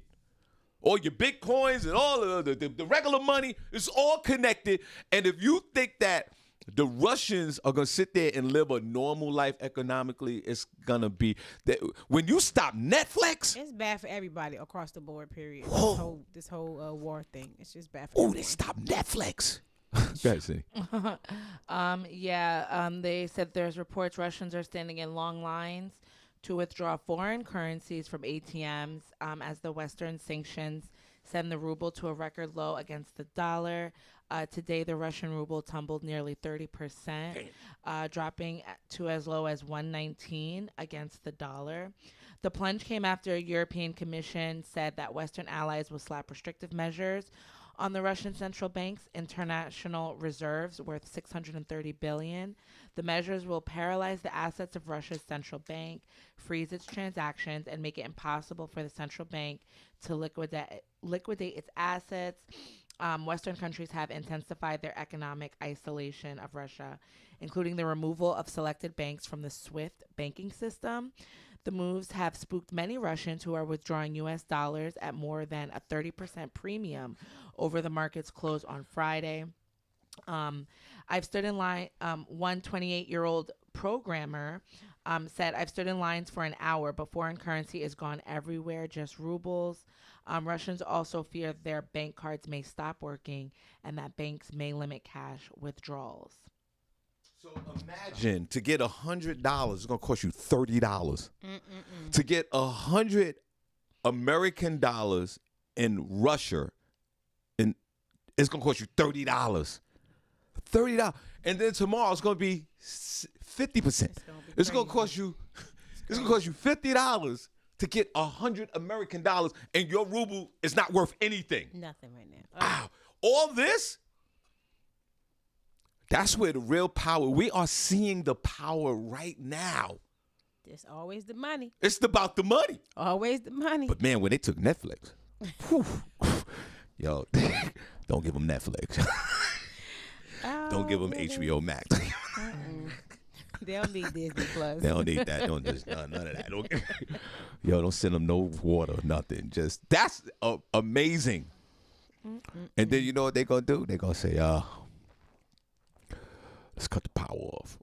All your bitcoins and all of the regular money is all connected. And if you think that the Russians are going to sit there and live a normal life economically, it's going to be that when you stop Netflix, It's bad for everybody across the board. Period. Whoa. This whole war thing. It's just bad for. oh, everyone. they stop Netflix. Go ahead, Senny. They said there's reports Russians are standing in long lines to withdraw foreign currencies from ATMs as the Western sanctions send the ruble to a record low against the dollar. Today, the Russian ruble tumbled nearly 30%, dropping to as low as 119 against the dollar. The plunge came after a European Commission said that Western allies will slap restrictive measures on the Russian central bank's international reserves worth $630 billion. The measures will paralyze the assets of Russia's central bank, freeze its transactions, and make it impossible for the central bank to liquidate its assets. Western countries have intensified their economic isolation of Russia, including the removal of selected banks from the SWIFT banking system. The moves have spooked many Russians who are withdrawing U.S. dollars at more than a 30% premium over the market's close on Friday. I've stood in line. One 28-year-old programmer said, I've stood in lines for an hour, but foreign currency is gone everywhere, just rubles. Russians also fear their bank cards may stop working and that banks may limit cash withdrawals. So imagine to get $100, it's going to cost you $30. To get 100 American dollars in Russia, it's going to cost you $30. $30. And then tomorrow it's going to be 50%. It's going to cost you $50 to get 100 American dollars, and your ruble is not worth anything. Nothing right now. Wow. All this, that's where the real power, we are seeing the power right now. It's always the money. It's about the money. Always the money. But man, when they took Netflix, whew, yo, don't give them Netflix. Don't give them HBO Max. They don't need Disney Plus. They don't need that. Don't just none of that. Don't send them no water, nothing. Just that's amazing. And then you know what they're gonna do? They're gonna say, let's cut the power off.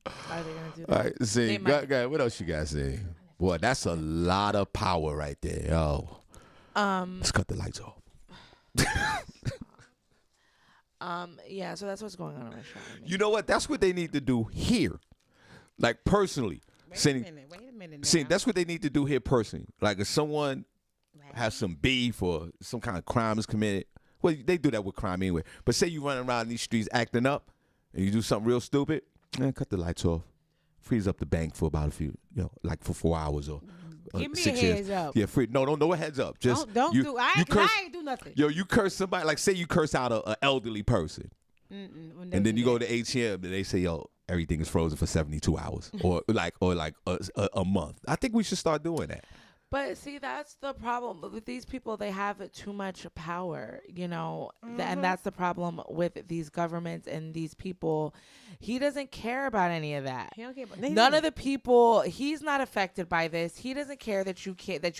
Are they gonna do that? All right, see, They might. what else you guys say? Boy, that's a lot of power right there. Yo, let's cut the lights off. So that's what's going on in my show. You know what? That's what they need to do here, like personally. Wait Senny, a minute. See, now. that's what they need to do here personally. Like if someone has some beef or some kind of crime is committed, well, they do that with crime anyway. But say you run around these streets acting up and you do something real stupid, cut the lights off, freeze up the bank for about like for 4 hours or Give me 6 a years. heads up. Yeah, no heads up. Just Don't you, do. you curse. I ain't do nothing. Yo, you curse somebody. Like say you curse out an elderly person, and then you go to ATM and they say, yo, everything is frozen for 72 hours or like a month. I think we should start doing that. But see, that's the problem with these people. They have too much power, and that's the problem with these governments and these people. He doesn't care about any of that. He don't care about None of the people. He's not affected by this. He doesn't care that you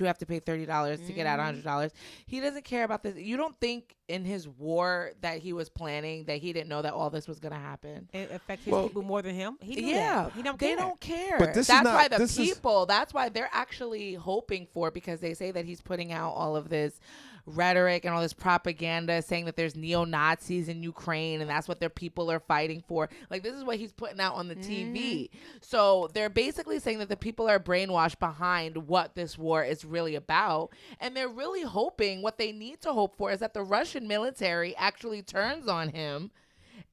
have to pay $30 to get out $100. He doesn't care about this. You don't think in his war that he was planning that he didn't know that all this was going to happen? It affects his people more than him. He knew Yeah, that. He don't care. They don't care. But this is that's not- why the this is- people. That's why they're actually hoping for, because they say that he's putting out all of this rhetoric and all this propaganda saying that there's neo-Nazis in Ukraine and that's what their people are fighting for. Like, this is what he's putting out on the TV. So they're basically saying that the people are brainwashed behind what this war is really about. And they're really hoping, what they need to hope for is that the Russian military actually turns on him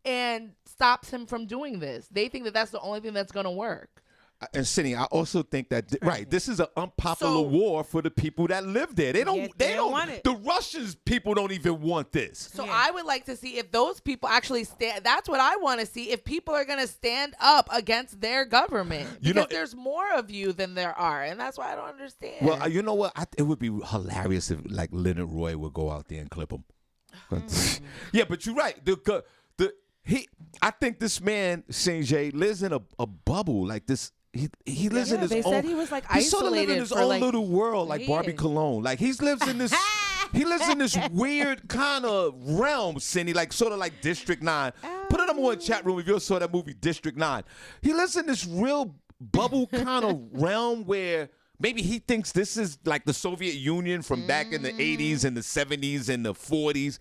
and stops him from doing this. They think that that's the only thing that's going to work. And Senny, I also think that this is an unpopular war for the people that live there. They don't. They don't want it. The Russians people don't even want this. So I would like to see if those people actually stand. That's what I want to see. If people are going to stand up against their government, because there's more of you than there are, and that's why I don't understand. Well, you know what? it would be hilarious if like Leonard Roy would go out there and clip them. Yeah, but you're right. I think this man Saint-J lives in a bubble like this. He lives in his own. They said he was like isolated. He's sort of living in his own like little world, like years. Barbie Cologne. Like he lives in this. He lives in this weird kind of realm, Senny, like sort of like District 9. Put it up in the chat room if you saw that movie District 9. He lives in this real bubble kind of realm where maybe he thinks this is like the Soviet Union from back in the 80s and the 70s and the 40s.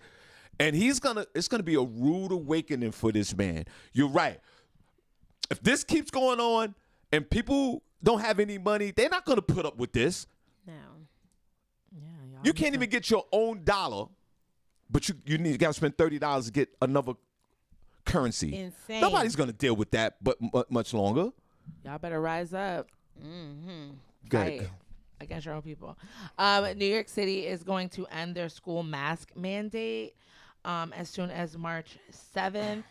And it's gonna be a rude awakening for this man. You're right. If this keeps going on and people don't have any money, they're not gonna put up with this. No. Yeah, you can't even get your own dollar, but you gotta spend $30 to get another currency. Insane. Nobody's gonna deal with that, but much longer. Y'all better rise up. Good. Against your own people. New York City is going to end their school mask mandate as soon as March 7th.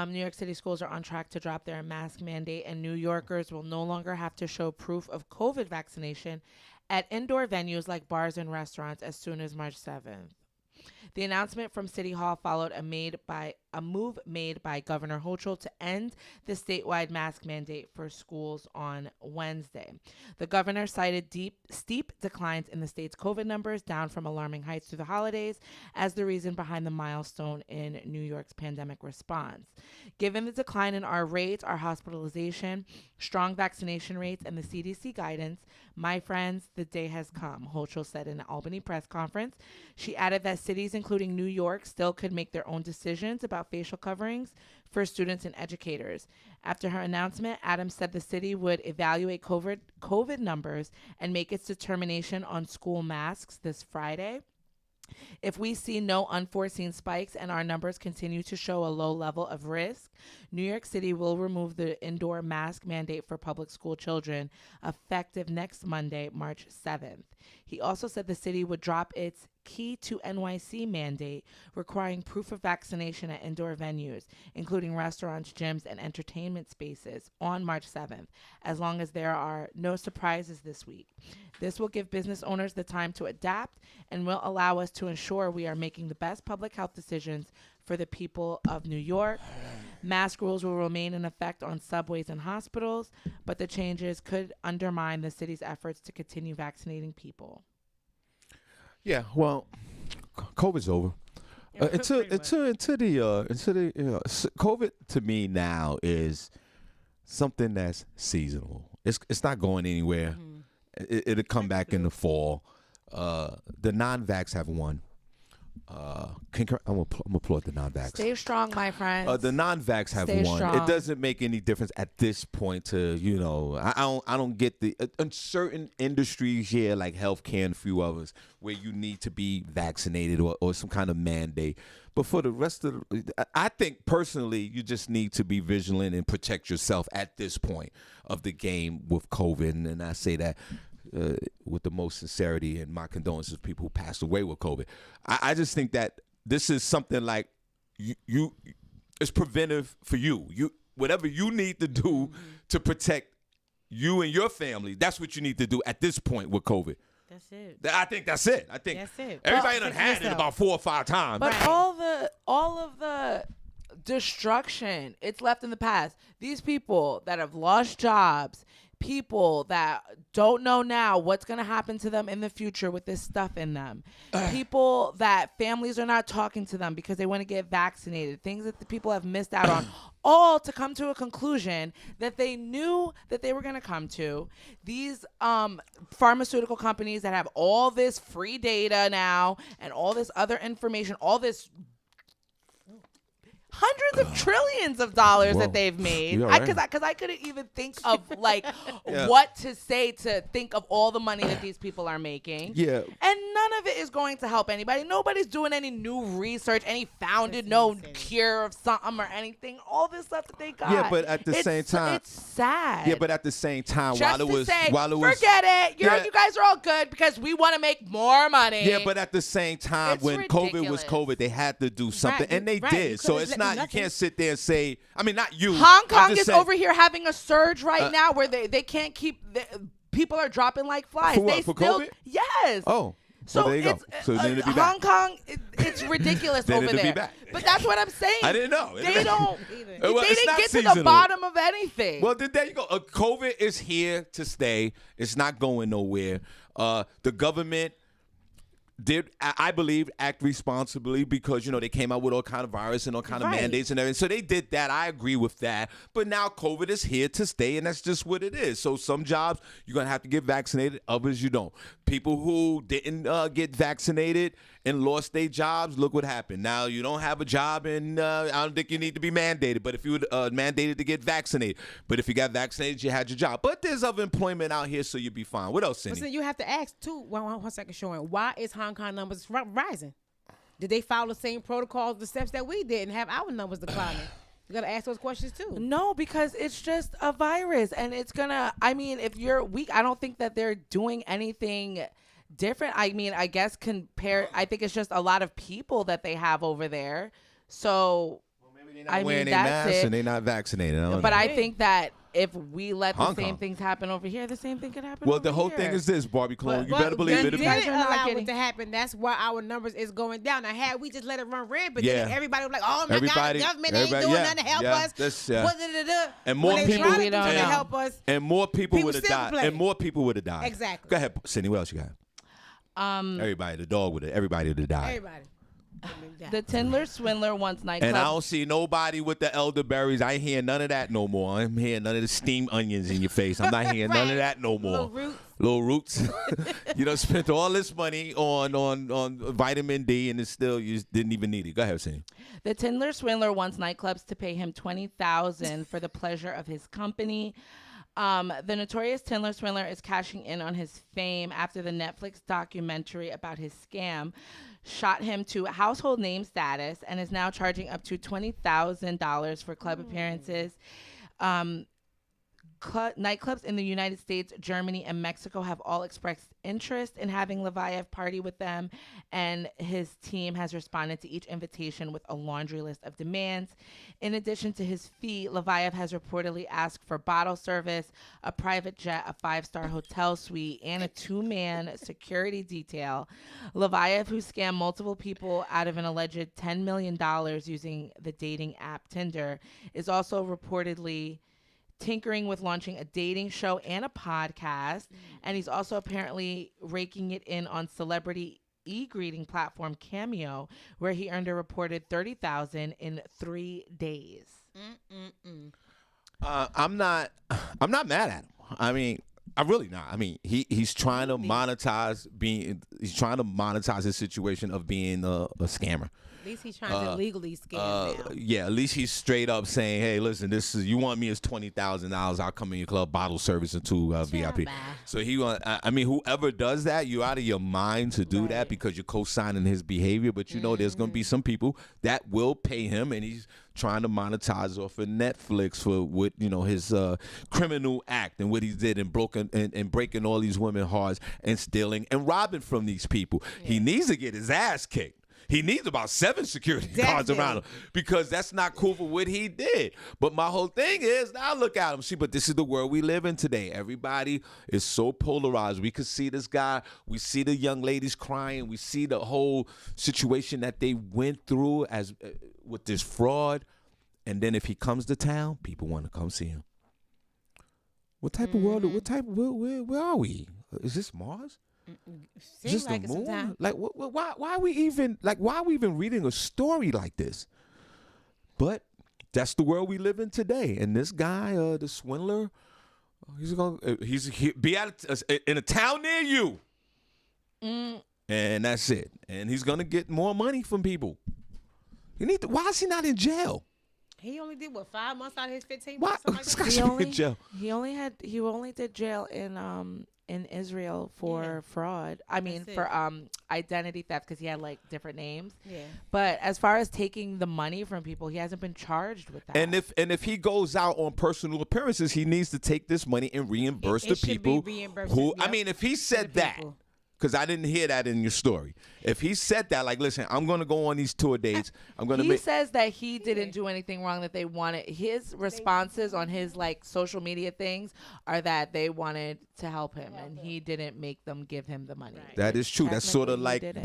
New York City schools are on track to drop their mask mandate, and New Yorkers will no longer have to show proof of COVID vaccination at indoor venues like bars and restaurants as soon as March 7th. The announcement from City Hall followed a move made by Governor Hochul to end the statewide mask mandate for schools on Wednesday. The governor cited steep declines in the state's COVID numbers, down from alarming heights through the holidays, as the reason behind the milestone in New York's pandemic response. Given the decline in our rates, our hospitalization, strong vaccination rates, and the CDC guidance, my friends, the day has come, Hochul said in an Albany press conference. She added that cities, including New York, still could make their own decisions about facial coverings for students and educators. After her announcement, Adams said the city would evaluate COVID numbers and make its determination on school masks this Friday. If we see no unforeseen spikes and our numbers continue to show a low level of risk, New York City will remove the indoor mask mandate for public school children effective next Monday, March 7th. He also said the city would drop its Key to NYC mandate requiring proof of vaccination at indoor venues, including restaurants, gyms, and entertainment spaces, on March 7th, as long as there are no surprises this week. This will give business owners the time to adapt and will allow us to ensure we are making the best public health decisions for the people of New York. Mask rules will remain in effect on subways and hospitals, but the changes could undermine the city's efforts to continue vaccinating people. Yeah, well, COVID's over. COVID to me now is something that's seasonal. It's not going anywhere. It'll come back in the fall. The non-vax have won. I'm gonna applaud the non-vax. Stay strong, my friends. The non-vax have won. Strong. It doesn't make any difference at this point. I don't get the in certain industries here, like healthcare and a few others, where you need to be vaccinated or some kind of mandate. But for the rest of I think personally, you just need to be vigilant and protect yourself at this point of the game with COVID. And I say that with the most sincerity, and my condolences to people who passed away with COVID. I just think that this is something like you it's preventive for you. Whatever you need to do to protect you and your family, that's what you need to do at this point with COVID. That's it. I think that's it. I think that's it. Everybody done had it about 4 or 5 times. But all of the destruction, it's left in the past. These people that have lost jobs, people that don't know now what's going to happen to them in the future with this stuff in them, people that families are not talking to them because they want to get vaccinated, things that the people have missed out on, all to come to a conclusion that they knew that they were going to come to. These pharmaceutical companies that have all this free data now and all this other information, all this hundreds of trillions of dollars Whoa. that they've made. You all right? Because I couldn't even think of like Yeah. what to say to think of all the money that these people are making. Yeah. And none of it is going to help anybody. Nobody's doing any new research, any founded no cure of something or anything. All this stuff that they got. Yeah, but at the same time, it's sad. yeah, but at the same time, Just forget it. Yeah. You guys are all good because we want to make more money. Yeah, but at the same time, It's when COVID was ridiculous. COVID, they had to do something, and they right. did. You So couldn't it's let not, you nothing. can't sit there and say, I mean, not you. Hong I'm Kong just is saying- over here having a surge right now where they can't keep people are dropping like flies. For what, They for still, COVID? Yes. Oh, So well, there you go. it's So they need to be Hong back. Kong. It's ridiculous They over need to be there. back. But that's what I'm saying. I didn't know. They don't. Either. Well, they it's didn't not get to the seasonal. bottom of anything. Well, there you go. COVID is here to stay. It's not going nowhere. The government did, I believe, act responsibly because, they came out with all kind of virus and all kind of Right. mandates and everything. So they did that. I agree with that. But now COVID is here to stay, and that's just what it is. So some jobs, you're going to have to get vaccinated. Others, you don't. People who didn't get vaccinated and lost their jobs, look what happened. Now, you don't have a job, and I don't think you need to be mandated. But if you were mandated to get vaccinated. But if you got vaccinated, you had your job. But there's other employment out here, so you'll be fine. What else, Senny? Listen, you have to ask too. One second, Sean. Why is Hong Kong numbers rising? Did they follow the same protocols, the steps that we did, and have our numbers declining? You gotta ask those questions too. No, because it's just a virus, and it's gonna. I mean, if you're weak, I don't think that they're doing anything different. I mean, I guess I think it's just a lot of people that they have over there. So, I mean, wearing their that's masks it. and they're not vaccinated. I don't But know. I think that if we let the Hong same Kong. things happen over here, the same thing could happen. Well, over the whole here. thing is this, Barbie Cologne. But- You better believe then it. Did you guys it are not allow getting- it to happen? That's why our numbers is going down. Now, had we just let it run rampant, Yeah. then everybody was like, "Oh my Everybody- God, the government ain't everybody- doing yeah, nothing to help yeah, us." that's, What did it do? And more When they people- tried We to don't do to know. help us. And more people People would have still died. play. And more people would have died. Exactly. Go ahead, Cindy. What else you got? Everybody, the dog would have. Everybody would have died. Everybody. The Tindler Swindler wants nightclub. And I don't see nobody with the elderberries. I ain't hearing none of that no more. I'm hearing none of the steamed onions in your face. I'm not hearing none of that no more. Little roots. Little roots. You done spent all this money on vitamin D, and it's still you just didn't even need it. Go ahead, Cindy. The Tindler Swindler wants nightclubs to pay him $20,000 for the pleasure of his company. The notorious Tindler Swindler is cashing in on his fame after the Netflix documentary about his scam shot him to household name status and is now charging up to $20,000 for club appearances. Nightclubs in the United States, Germany, and Mexico have all expressed interest in having Levayev party with them, and his team has responded to each invitation with a laundry list of demands. In addition to his fee, Levayev has reportedly asked for bottle service, a private jet, a 5-star hotel suite, and a 2-man security detail. Levayev, who scammed multiple people out of an alleged $10 million using the dating app Tinder, is also reportedly tinkering with launching a dating show and a podcast, and he's also apparently raking it in on celebrity e-greeting platform Cameo, where he earned a reported $30,000 in 3 days. I'm not mad at him. I mean, I'm really not. I mean, he's trying to monetize his situation of being a scammer. At least he's trying to legally scam now. Yeah, at least he's straight up saying, "Hey, listen, this is you want me as $20,000. I'll come in your club, bottle service, and 2 VIP." bye. So he want. I mean, whoever does that, you're out of your mind to do that because you're co-signing his behavior. But you know, there's gonna be some people that will pay him, and he's trying to monetize off of Netflix for what his criminal act and what he did and breaking all these women's hearts and stealing and robbing from these people. Yeah. He needs to get his ass kicked. He needs about 7 security guards around him because that's not cool for what he did. But my whole thing is, now look at him. See, but this is the world we live in today. Everybody is so polarized. We could see this guy. We see the young ladies crying. We see the whole situation that they went through with this fraud. And then if he comes to town, people want to come see him. What type of world? Where are we? Is this Mars? Seems Just like the it moon? sometimes. Like, why are we even reading a story like this? But that's the world we live in today. And this guy, the swindler, he's be in a town near you, and that's it. And he's gonna get more money from people. Why is he not in jail? He only did 5 months out of his 15 Why? months? Something This like guy that? should be in jail. He only did jail in Israel for fraud. I mean That's it. for identity theft because he had like different names. Yeah. But as far as taking the money from people, he hasn't been charged with that. And if he goes out on personal appearances, he needs to take this money and reimburse It the should be people reimbursed, who. I yep, mean, if he to said the that, people. because I didn't hear that in your story. If he said that, like, listen, I'm going to go on these tour dates. I'm going to he make. says that he didn't do anything wrong, that they wanted his responses on his like social media things are that they wanted to help him and he didn't make them give him the money. Right. That is true. That's sort of Technically, he like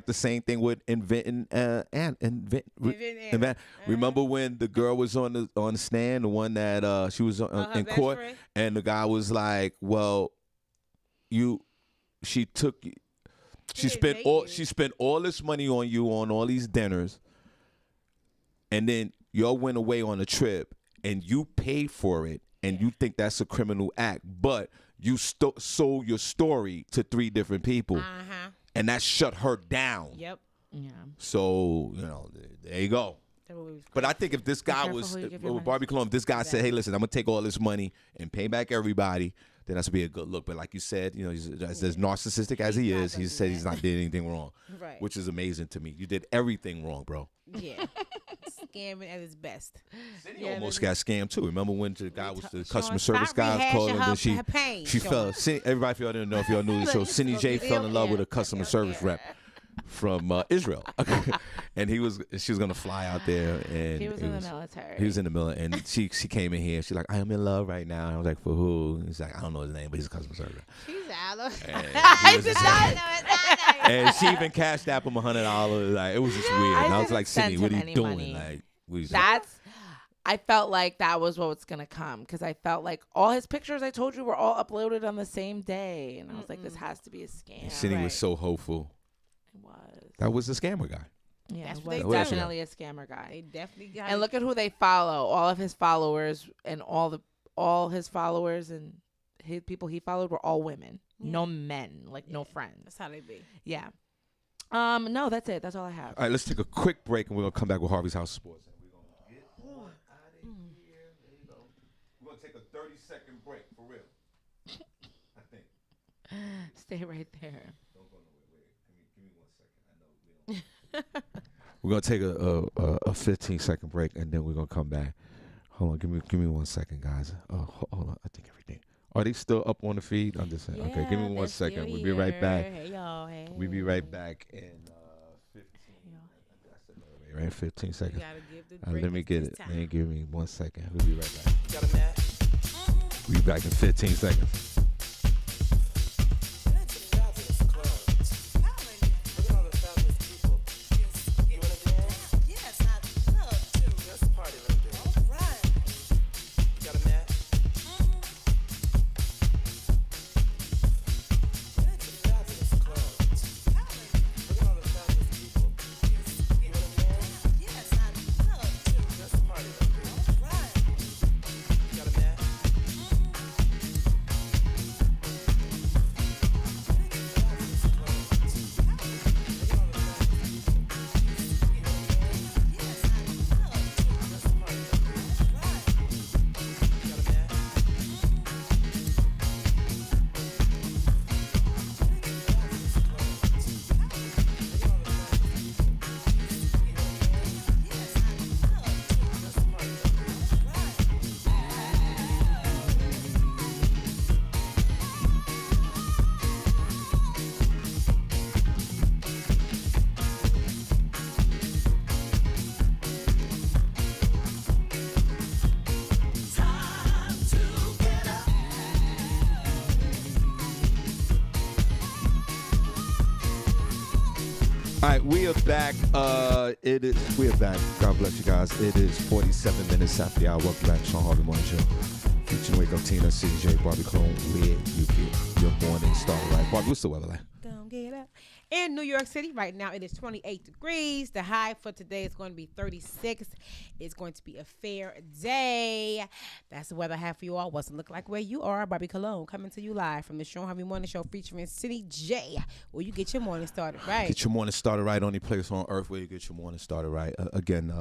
didn't. the same thing with inventing invent. Anna. Remember when the girl was on the stand, the one that she was her in best court, friend? and the guy was like, "Well, she took." She spent all this money on you on all these dinners, and then y'all went away on a trip and you paid for it, and you think that's a criminal act, but you sold your story to 3 different people, and that shut her down. Yep. Yeah. So there you go. But I think if this guy careful was who you give your money Barbie Cologne, if this guy said, "Hey, listen, I'm gonna take all this money and pay back everybody," then that's be a good look. But like you said, he's as narcissistic as he is, he said he's not did anything wrong, Right. which is amazing to me. You did everything wrong, bro. Yeah. Scamming at its best. He almost got scammed too. Remember when the guy was the customer Sean, service stop guy called him, rehashing then she her pain, she Sean. fell. Everybody, if y'all didn't know, if y'all knew the show, Senny J fell in love with a customer service rep from Israel, and she was gonna fly out there, and He was in the military. He was in the military, and she came in here. She's like, "I am in love right now." And I was like, "For who?" He's like, "I don't know his name, but he's a customer service." She's out of And I he was did just not like- know it. and she even cashed him $100. Like, it was just weird. And I was didn't like, send "Sydney, what are him you any doing?" money. Like, we just, I felt like that was what was gonna come because I felt like all his pictures I told you were all uploaded on the same day, and I was like, this has to be a scam. Sydney Right. was so hopeful. It was. That was the scammer guy. Yeah, That's it what they was do. definitely a scammer They guy. definitely got And look at who they follow. All of his followers and all his followers and his people he followed were all women. No men, like no friends. That's how they be. Yeah. No, that's it. That's all I have. All right, let's take a quick break, and we're gonna come back with Harvey's House of Sports. And we're gonna get on out of here. There you go. We're gonna take a 30-second break for real. I think. Stay right there. Don't go nowhere. Wait. Give me 1 second. I know we don't. We're gonna take a 15-second break, and then we're gonna come back. Hold on. Give me 1 second, guys. Hold on. I think everything. Are they still up on the feed? I'm just saying. Okay, give me 1 second. We'll be right back. Hey, y'all. Hey. We'll be right back in 15. That's another way, right? 15 You seconds. gotta give the Let me get it. Time. Man, give me 1 second. We'll be right back. We'll be back in 15 seconds. All right, we are back. We are back. God bless you guys. It is 47 minutes after the hour. Welcome back to Shawn Harvey Morning Show. Featuring Wake Up Tina, CJ, Barbi Cologne, where you get your morning start right. Barbi, what's the weather like? Don't get up In New York City, right now, it is 28 degrees. The high for today is going to be 36. It's going to be a fair day. That's the weather I have for you all. What's it look like where you are? Barbi Cologne coming to you live from the Shawn Harvey Morning Show featuring Senny J, where you get your morning started right. Get your morning started right. Only place on earth where you get your morning started right. Again,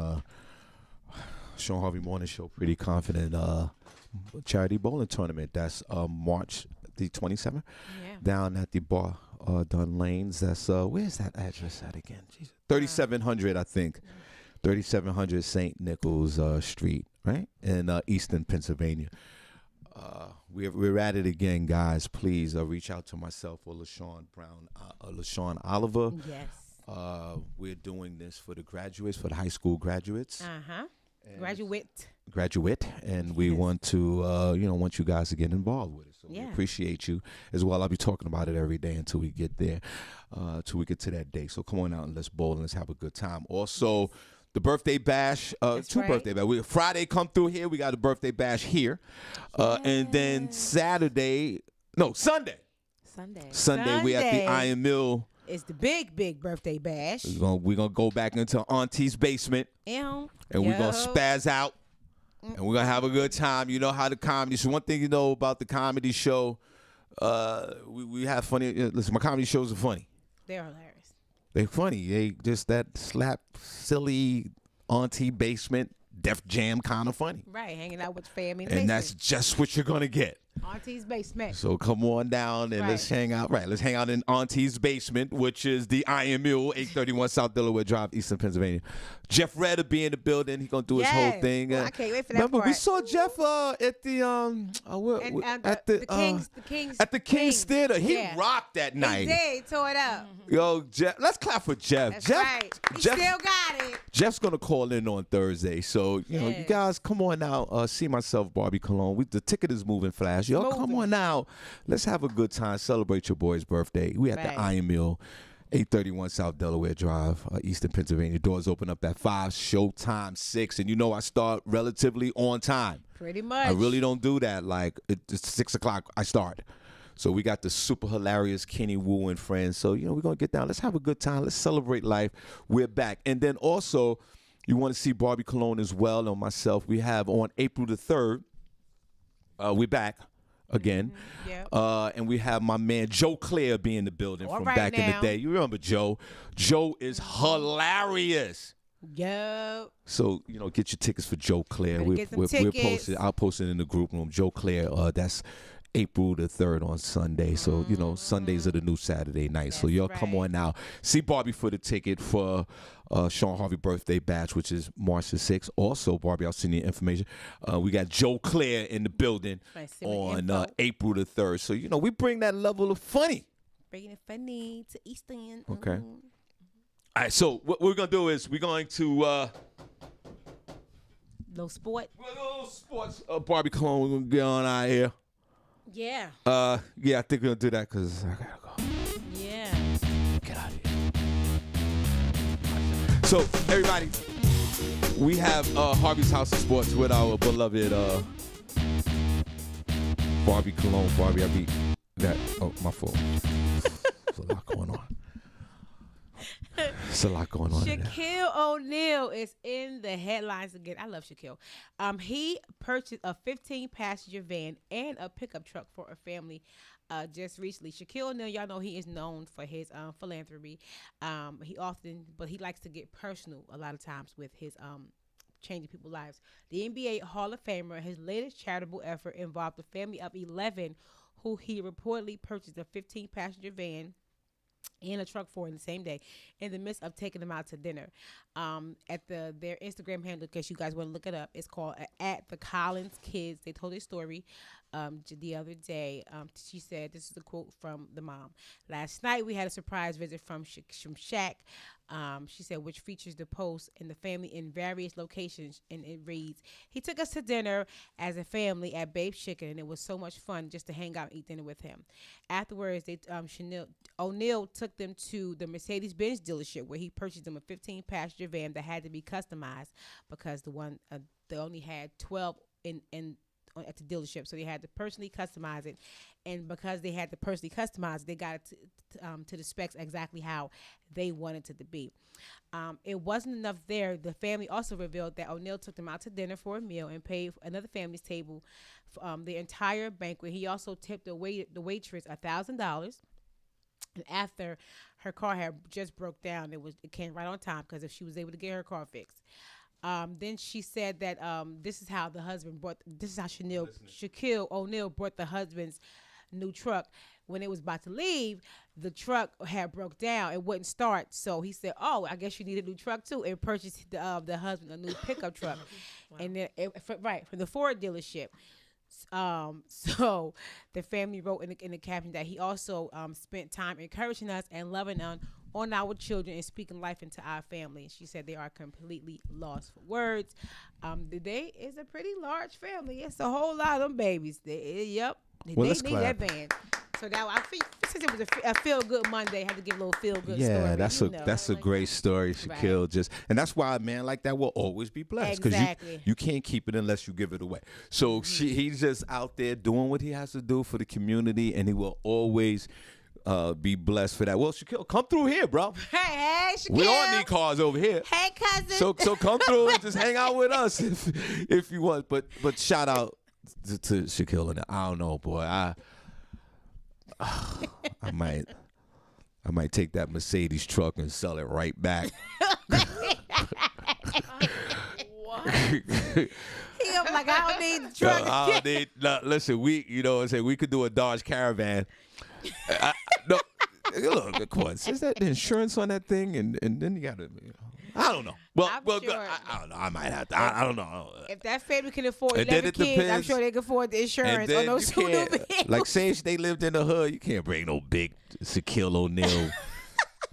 Shawn Harvey Morning Show, pretty confident. Charity bowling tournament. That's March the 27th. Yeah. Down at the bar. Dunn Lanes. That's where's that address at again? 3700, I think. 3700 St. Nichols Street, right? In Easton, Pennsylvania. We're at it again, guys. Please reach out to myself or LaShawn Oliver. Yes. We're doing this for the graduates, for the high school graduates. Graduate, and we want to, want you guys to get involved with it. So we appreciate you as well. I'll be talking about it every day until we get there, till we get to that day. So come on out and let's bowl and let's have a good time. Also, the birthday bash, birthday bash. Friday come through here. We got a birthday bash here, and then Sunday we at the Iron Mill. It's the big birthday bash. We're gonna go back into Auntie's basement, and we're gonna spaz out. And we're going to have a good time. You know how the comedy show. One thing you know about the comedy show, we have funny. Listen, my comedy shows are funny. They're hilarious. They're funny. They just that slap, silly, auntie basement, Def Jam kind of funny. Right, hanging out with family. And that's just what you're going to get. Auntie's basement. So come on down and let's hang out. Right, let's hang out in Auntie's basement, which is the Iron Mule, 831 South Delaware Drive, Eastern Pennsylvania. Jeff Red will be in the building. He's gonna do his whole thing. I can't wait for that. Remember, we saw Jeff at the King's Theater. He rocked that night. He did. He tore it up. Yo, Jeff, let's clap for Jeff. That's Jeff, right. He still got it. Jeff's gonna call in on Thursday, so you guys come on out. See myself, Barbi Cologne. The ticket is moving fast. Y'all come on out. Let's have a good time. Celebrate your boy's birthday. We at the Iron Mill, 831 South Delaware Drive, Eastern Pennsylvania. Doors open up at 5. Showtime 6, and you know I start relatively on time. Pretty much. I really don't do that. Like it's 6 o'clock. I start. So we got the super hilarious Kenny Wu and friends. So we're gonna get down. Let's have a good time. Let's celebrate life. We're back, and then also you want to see Barbi Cologne as well and myself. We have on April the 3rd. We're back again. And we have my man Joe Claire be in the building from back in the day. You remember Joe? Joe is hilarious. Yo. So, get your tickets for Joe Claire. We're posted. I'll post it in the group room. Joe Claire, that's April the 3rd on Sunday. So, Sundays are the new Saturday night. So y'all come on now. See Barbi for the ticket for Shawn Harvey birthday bash, which is March the 6th. Also, Barbi, I'll send you information. We got Joe Claire in the building on April the 3rd. So, we bring that level of funny. Bringing it funny to Easton. Okay. All right, so what we're going to do is we're going to... little sport. Little sports. Barbi Cologne, we're going to get on out here. Yeah. I think we're going to do that because I got to go. Yeah. Get out of here. So, everybody, we have Harvey's House of Sports with our beloved Barbi Cologne. Barbi, I beat that. Oh, my fault. There's a lot going on. There's a lot going on. Shaquille O'Neal is in the headlines again. I love Shaquille. He purchased a 15-passenger van and a pickup truck for a family just recently. Shaquille O'Neal, y'all know he is known for his philanthropy. He likes to get personal a lot of times with his changing people's lives. The NBA Hall of Famer, his latest charitable effort involved a family of 11 who he reportedly purchased a 15-passenger van and a truck for in the same day in the midst of taking them out to dinner. At their Instagram handle, in case you guys want to look it up, it's called at the Collins Kids. They told their story the other day. She said, this is a quote from the mom. Last night we had a surprise visit from Shaq. She said, which features the post and the family in various locations, and it reads, he took us to dinner as a family at Babe's Chicken, and it was so much fun just to hang out and eat dinner with him. Afterwards, O'Neal took them to the Mercedes-Benz dealership where he purchased them a 15-passenger van that had to be customized because they only had 12 in at the dealership, so they had to personally customize it. And because they had to personally customize it, they got it to the specs exactly how they wanted it to be. It wasn't enough there. The family also revealed that O'Neal took them out to dinner for a meal and paid for another family's table for the entire banquet. He also tipped the waitress $1,000. And after her car had just broke down, it came right on time because if she was able to get her car fixed. Then she said that this is how Shaquille O'Neal brought the husband's new truck. When it was about to leave, the truck had broke down. It wouldn't start. So he said, "Oh, I guess you need a new truck too," and purchased the husband a new pickup truck. Wow. And then from the Ford dealership. So the family wrote in the caption that he also spent time encouraging us and loving on our children and speaking life into our family. And she said they are completely lost for words. They is a pretty large family. It's a whole lot of them babies. They need that band. So now I think since it was a feel good Monday, I had to give a little feel good story. Yeah, that's a great story, Shaquille. Right. And that's why a man like that will always be blessed because you can't keep it unless you give it away. So he's just out there doing what he has to do for the community, and he will always be blessed for that. Well, Shaquille, come through here, bro. Hey, Shaquille. We all need cars over here. Hey, cousin. So come through and just hang out with us if you want. But shout out to Shaquille, and I don't know, boy. I might take that Mercedes truck and sell it right back. What? I'm like, I don't need the truck. Listen, we could do a Dodge Caravan. Look, come on. Is that the insurance on that thing? And then you got to, I don't know. Well, sure. I don't know. I might have to. I don't know. If that family can afford 11 kids, I'm sure they can afford the insurance on those two new vehicles. Like, say if they lived in the hood, you can't bring no big Shaquille O'Neal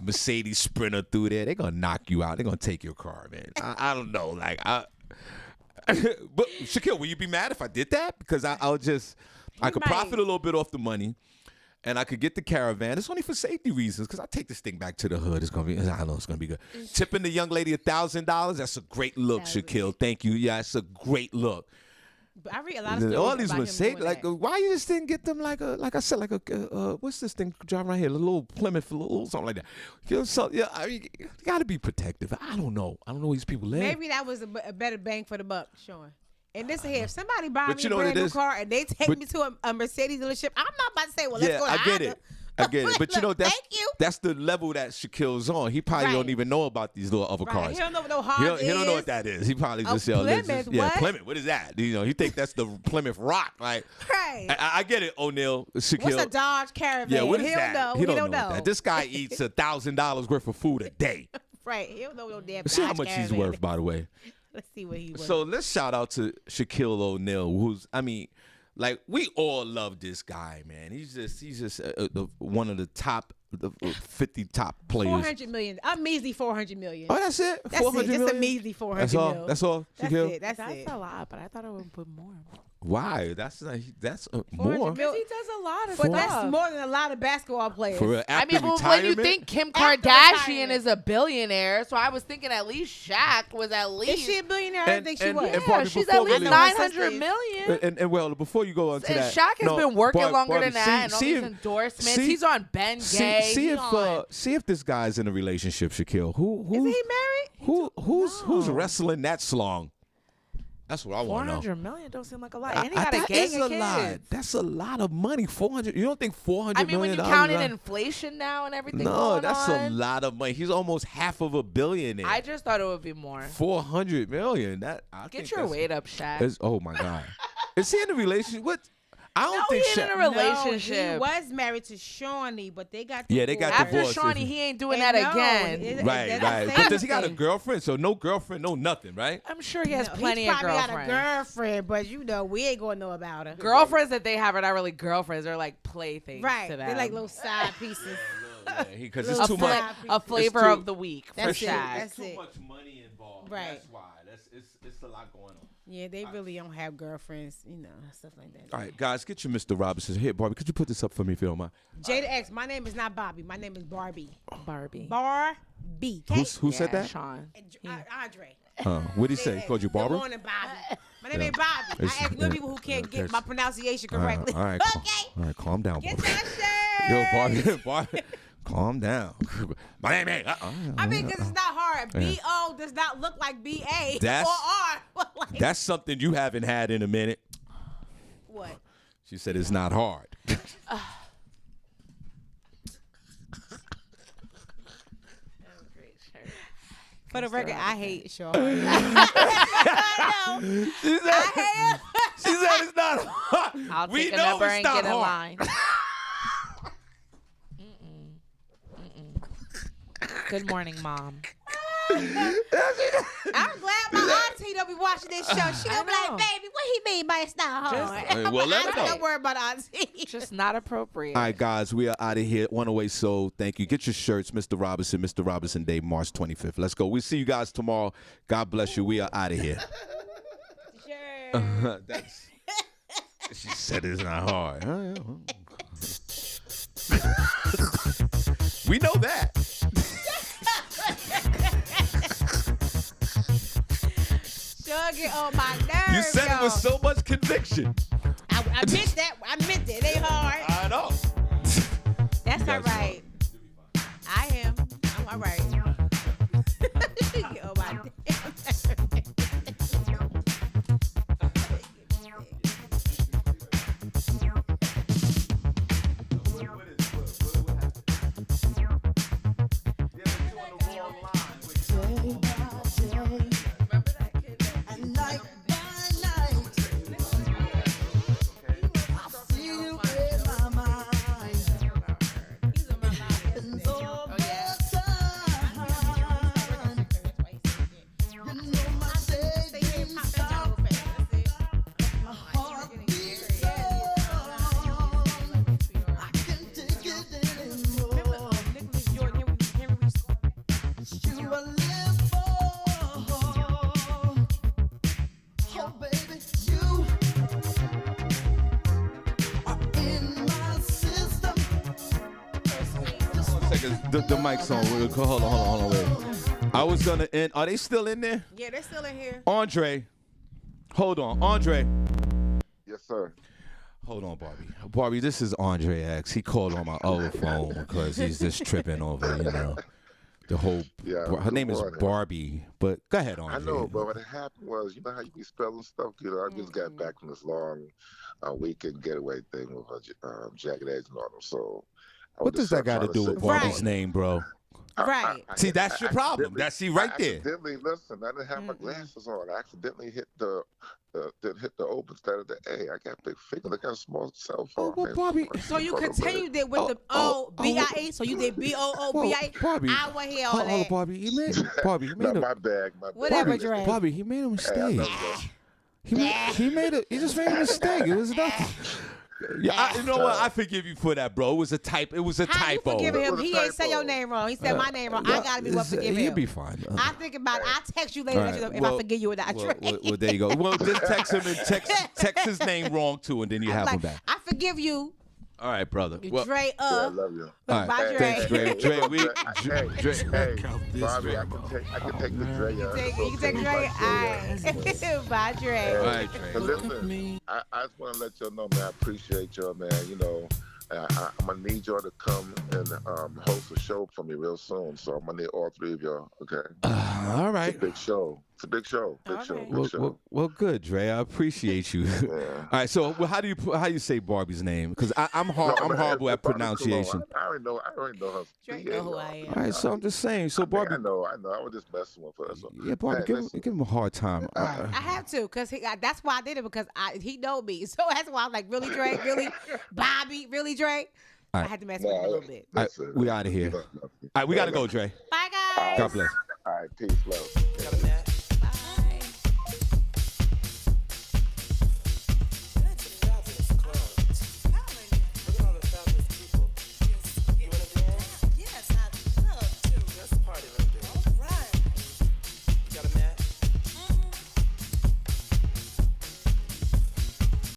Mercedes Sprinter through there. They're going to knock you out. They're going to take your car, man. I don't know. Like, but Shaquille, will you be mad if I did that? Because I could profit a little bit off the money. And I could get the Caravan. It's only for safety reasons because I take this thing back to the hood. I know it's gonna be good. Tipping the young lady $1,000. That's a great look, Shaquille. Thank you. Yeah, it's a great look. But I read a lot of stories all these about mistakes. Like, why you just didn't get them like I said, what's this thing driving right here? A little Plymouth, something like that. You know, so yeah, I mean, you gotta be protective. I don't know where these people live. Maybe that was a better bang for the buck, Shawn. And listen here, if somebody buy me a brand new car and they take me to a Mercedes dealership, I'm not about to say, well, let's go to I get it. But that's the level that Shaquille's on. He probably don't even know about these little other cars. He don't know what no Honda is. He don't know what that is. He probably just Plymouth, Plymouth. What is that? He think that's the Plymouth Rock. Like, right. I get it, O'Neal. Shaquille. What's a Dodge Caravan? Yeah, what is he that? Don't know. He don't know that. This guy eats $1,000 worth of food a day. Right. He don't know no damn. See how much he's worth, by the way. Let's see what he was. So let's shout out to Shaquille O'Neal, like, we all love this guy, man. He's just one of the top, the 50 top players. 400 million. A measly 400 million. Oh, that's it. That's it. Just a measly 400 million. That's all. Shaquille? That's a lot, but I thought I would put more. Why? That's more. Because he does a lot of but stuff. That's more than a lot of basketball players. For real, when you think Kim Kardashian is a billionaire, so I was thinking at least Shaq was at least. Is she a billionaire? I think she was. Yeah, she's at least 900 million. And well, before you go on to that, Shaq has been working longer than that, and all these endorsements. He's on Ben Gay. See if this guy's in a relationship, Shaquille. Who is he married? Who's wrestling that long? That's what I want to know. 400 million don't seem like a lot. And he got a gang of kids. Lot. That's a lot of money. 400. You don't think 400 million? When you count in inflation now and everything. No, that's a lot of money. He's almost half of a billionaire. I just thought it would be more. 400 million. Get your weight up, Shaq. Oh my God. Is he in a relationship? What? I don't think he's in a relationship. No, he was married to Shawnee, but they got divorced. They got After divorced. Shawnee, he ain't doing that again. Right. But does he got a girlfriend? So no girlfriend, no nothing, right? I'm sure he has plenty of girlfriends. He probably got a girlfriend, but we ain't gonna know about her. Girlfriends that they have are not really girlfriends. They're like playthings to them. They're like little side pieces. Because it's too much. A flavor of the week for Shaq. That's too much money involved. Right. That's why. It's a lot going on. Yeah, they really don't have girlfriends, stuff like that. All right, guys, get your Mr. Robinson. Here, Barbie, could you put this up for me if you don't mind? Jada X, my name is not Bobby. My name is Barbi. Barbie. Barbie. Who said that? Sean. Andre. What did he say? He called you Barbara? Good morning, Bobby. My name ain't Bobby. I ask little people who can't get my pronunciation correctly. All right, Okay. all right, calm down, Get Barbie. your shirt. Yo, Barbie, calm down. My name ain't. I mean, because it's not hard. B-O does not look like B-A That's- or R. Like, That's something you haven't had in a minute. what? She said it's not hard. For the record, I hate Shawn. She said, she said it's not hard. I'll We take a know number it's and not get in hard. line. Good morning, Mom. I'm glad my auntie don't be watching this show. She gonna be I like, know. baby, what he mean by it's not hard? Well, let her know. Don't worry about auntie. Just not appropriate. All right, guys, we are out of here. One away, so thank you. Get your shirts, Mr. Robinson Day, March 25th. Let's go. We'll see you guys tomorrow. God bless you. We are out of here. Sure. That's, she said it's not hard. We know that. Sure get on my nerves. You said it with so much conviction. I meant that. I meant that. It ain't hard. I know. That's You all guys right. I am. I'm all right. Get on my damn nerves. The mic's on. Hold on, wait. I was gonna end. Are they still in there? Yeah, they're still in here. Andre, hold on, Andre. Yes, sir. Hold on, Barbie. Barbie, this is Andre X. He called on my other phone because he's just tripping over, the whole. Yeah, Her name is morning. Barbie, but go ahead, Andre. I know, but what happened was, you know how you be spelling stuff? I just got back from this long weekend getaway thing with Jagged Edge and all them. So, What does that got to do with Barbie's Right. name, bro? Right. See, that's your problem. That's right there. Accidentally, listen, I didn't have my glasses on. I accidentally hit the O instead of the A. I got big fingers. I got a small cell phone. well, man. Bobby- So you continued it with the O-B-I-A. So you did B-O-O-B-I-A. Barbie. I want to hear all Hold on, that. Barbie. He made No, a my bag. Whatever, Bobby, Dre. Bobby. He made a Hey, I mistake. love you. He just made a mistake. It was nothing. Yeah, you know what? I forgive you for that, bro. It was a typo. How you forgiving him? It was a He ain't say typo. your name wrong. He said my name wrong. I gotta be what forgive He'll him. be fine. I think about it. I'll text you later All right. if Well, I forgive you or not. well, there you go. Well, just text him and text his name wrong too, and then you have him back. I forgive you. All right, brother. You Well, Dre Yeah, I love you. all right. Bye, Dre. Thanks, Dre. Dre, Hey, Bobby, I can take the Dre. You can take Dre. All right. Bye, Dre. All right, Dre. But listen, I just want to let y'all know, man, I appreciate y'all, man. I'm going to need y'all to come and host a show for me real soon. So I'm going to need all three of y'all, okay? All right. It's a big show. It's a big show. Big All show. right. Big show. Well, good, Dre. I appreciate you. Yeah. All right. So, how do you say Barbie's name? Because I'm No, horrible at Bobby pronunciation. Cologne. I already know her. Dre Yeah, know who I am. All right. So I'm just saying. So Barbie. I know. I was just messing with her. So. Yeah, Barbie. Hey, Give listen. him a hard time. I have to, because that's why I did it, because he know me. So that's why I'm like, really, Dre? Really? Bobby? Really, Dre? I had to mess with him a little bit. All right, we out of here. All right, we gotta go, Dre. Bye, guys. God bless. All right, peace, love.